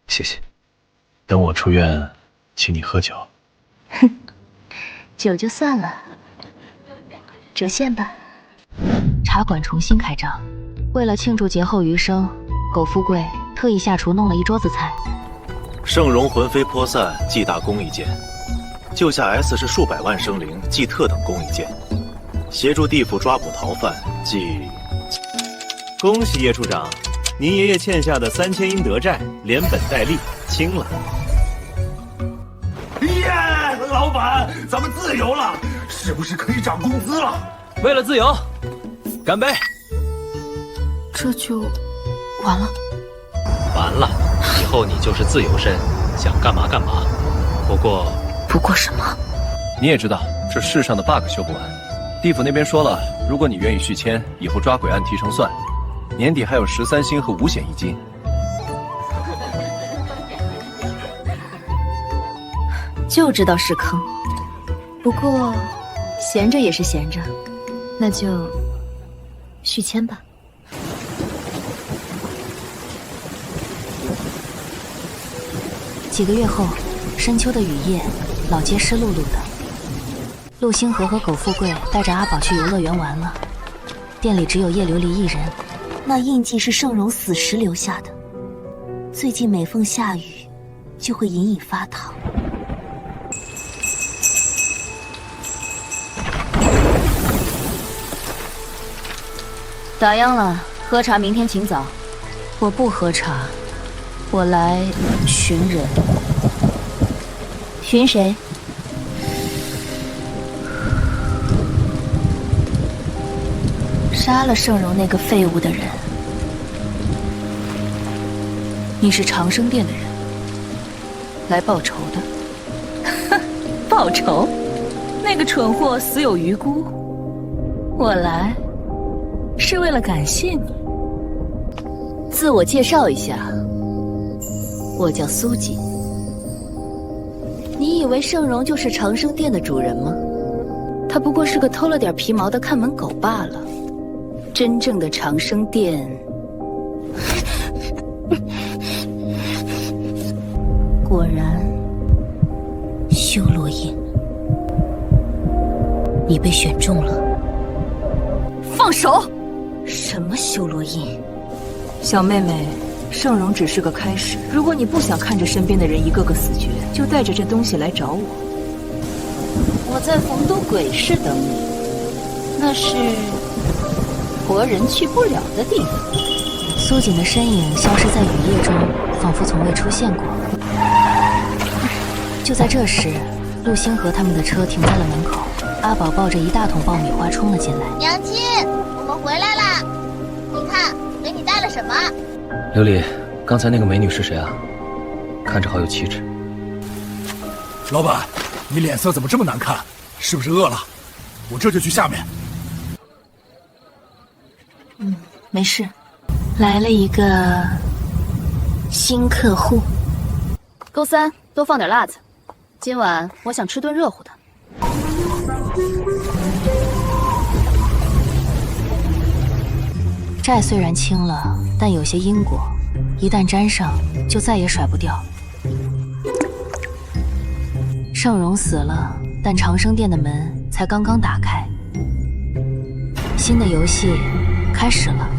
谢谢。等我出院，请你喝酒。哼，酒就算了，折现吧。茶馆重新开张，为了庆祝劫后余生，苟富贵特意下厨弄了一桌子菜。圣容魂飞魄散，记大功一件；救下 S 是数百万生灵，记特等功一件；协助地府抓捕逃犯，记。恭喜叶处长，您爷爷欠下的3000阴德债连本带利清了。耶，老板，咱们自由了，是不是可以涨工资了？为了自由，干杯！这就完了。完了，以后你就是自由身，想干嘛干嘛。不过什么？你也知道，这世上的 bug 修不完。地府那边说了，如果你愿意续签，以后抓鬼案提成算，年底还有13星和5险1金。就知道是坑，不过闲着也是闲着，那就续签吧。几个月后，深秋的雨夜，老街湿漉漉的。陆星河和苟富贵带着阿宝去游乐园玩了，店里只有叶琉璃一人。那印记是盛荣死时留下的，最近每逢下雨，就会隐隐发烫。打烊了，喝茶明天请早。我不喝茶，我来寻人。寻谁？杀了盛荣那个废物的人。你是长生殿的人，来报仇的。报仇？那个蠢货死有余辜。我来是为了感谢你。自我介绍一下，我叫苏锦。你以为盛荣就是长生殿的主人吗？他不过是个偷了点皮毛的看门狗罢了。真正的长生殿，果然修罗印，你被选中了。放手！什么修罗印？小妹妹，盛荣只是个开始。如果你不想看着身边的人一个个死绝，就带着这东西来找我。我在冯都鬼市等你，那是活人去不了的地方。苏锦的身影消失在雨夜中，仿佛从未出现过。就在这时，陆星河他们的车停在了门口，阿宝抱着一大桶爆米花冲了进来。娘亲，我们回来啦！你看，我给你带了什么？琉璃，刚才那个美女是谁啊？看着好有气质。老板，你脸色怎么这么难看？是不是饿了？我这就去下面。没事。来了一个新客户。勾三，多放点辣子。今晚我想吃顿热乎的。债虽然清了，但有些因果，一旦沾上，就再也甩不掉。盛荣死了，但长生殿的门才刚刚打开，新的游戏开始了。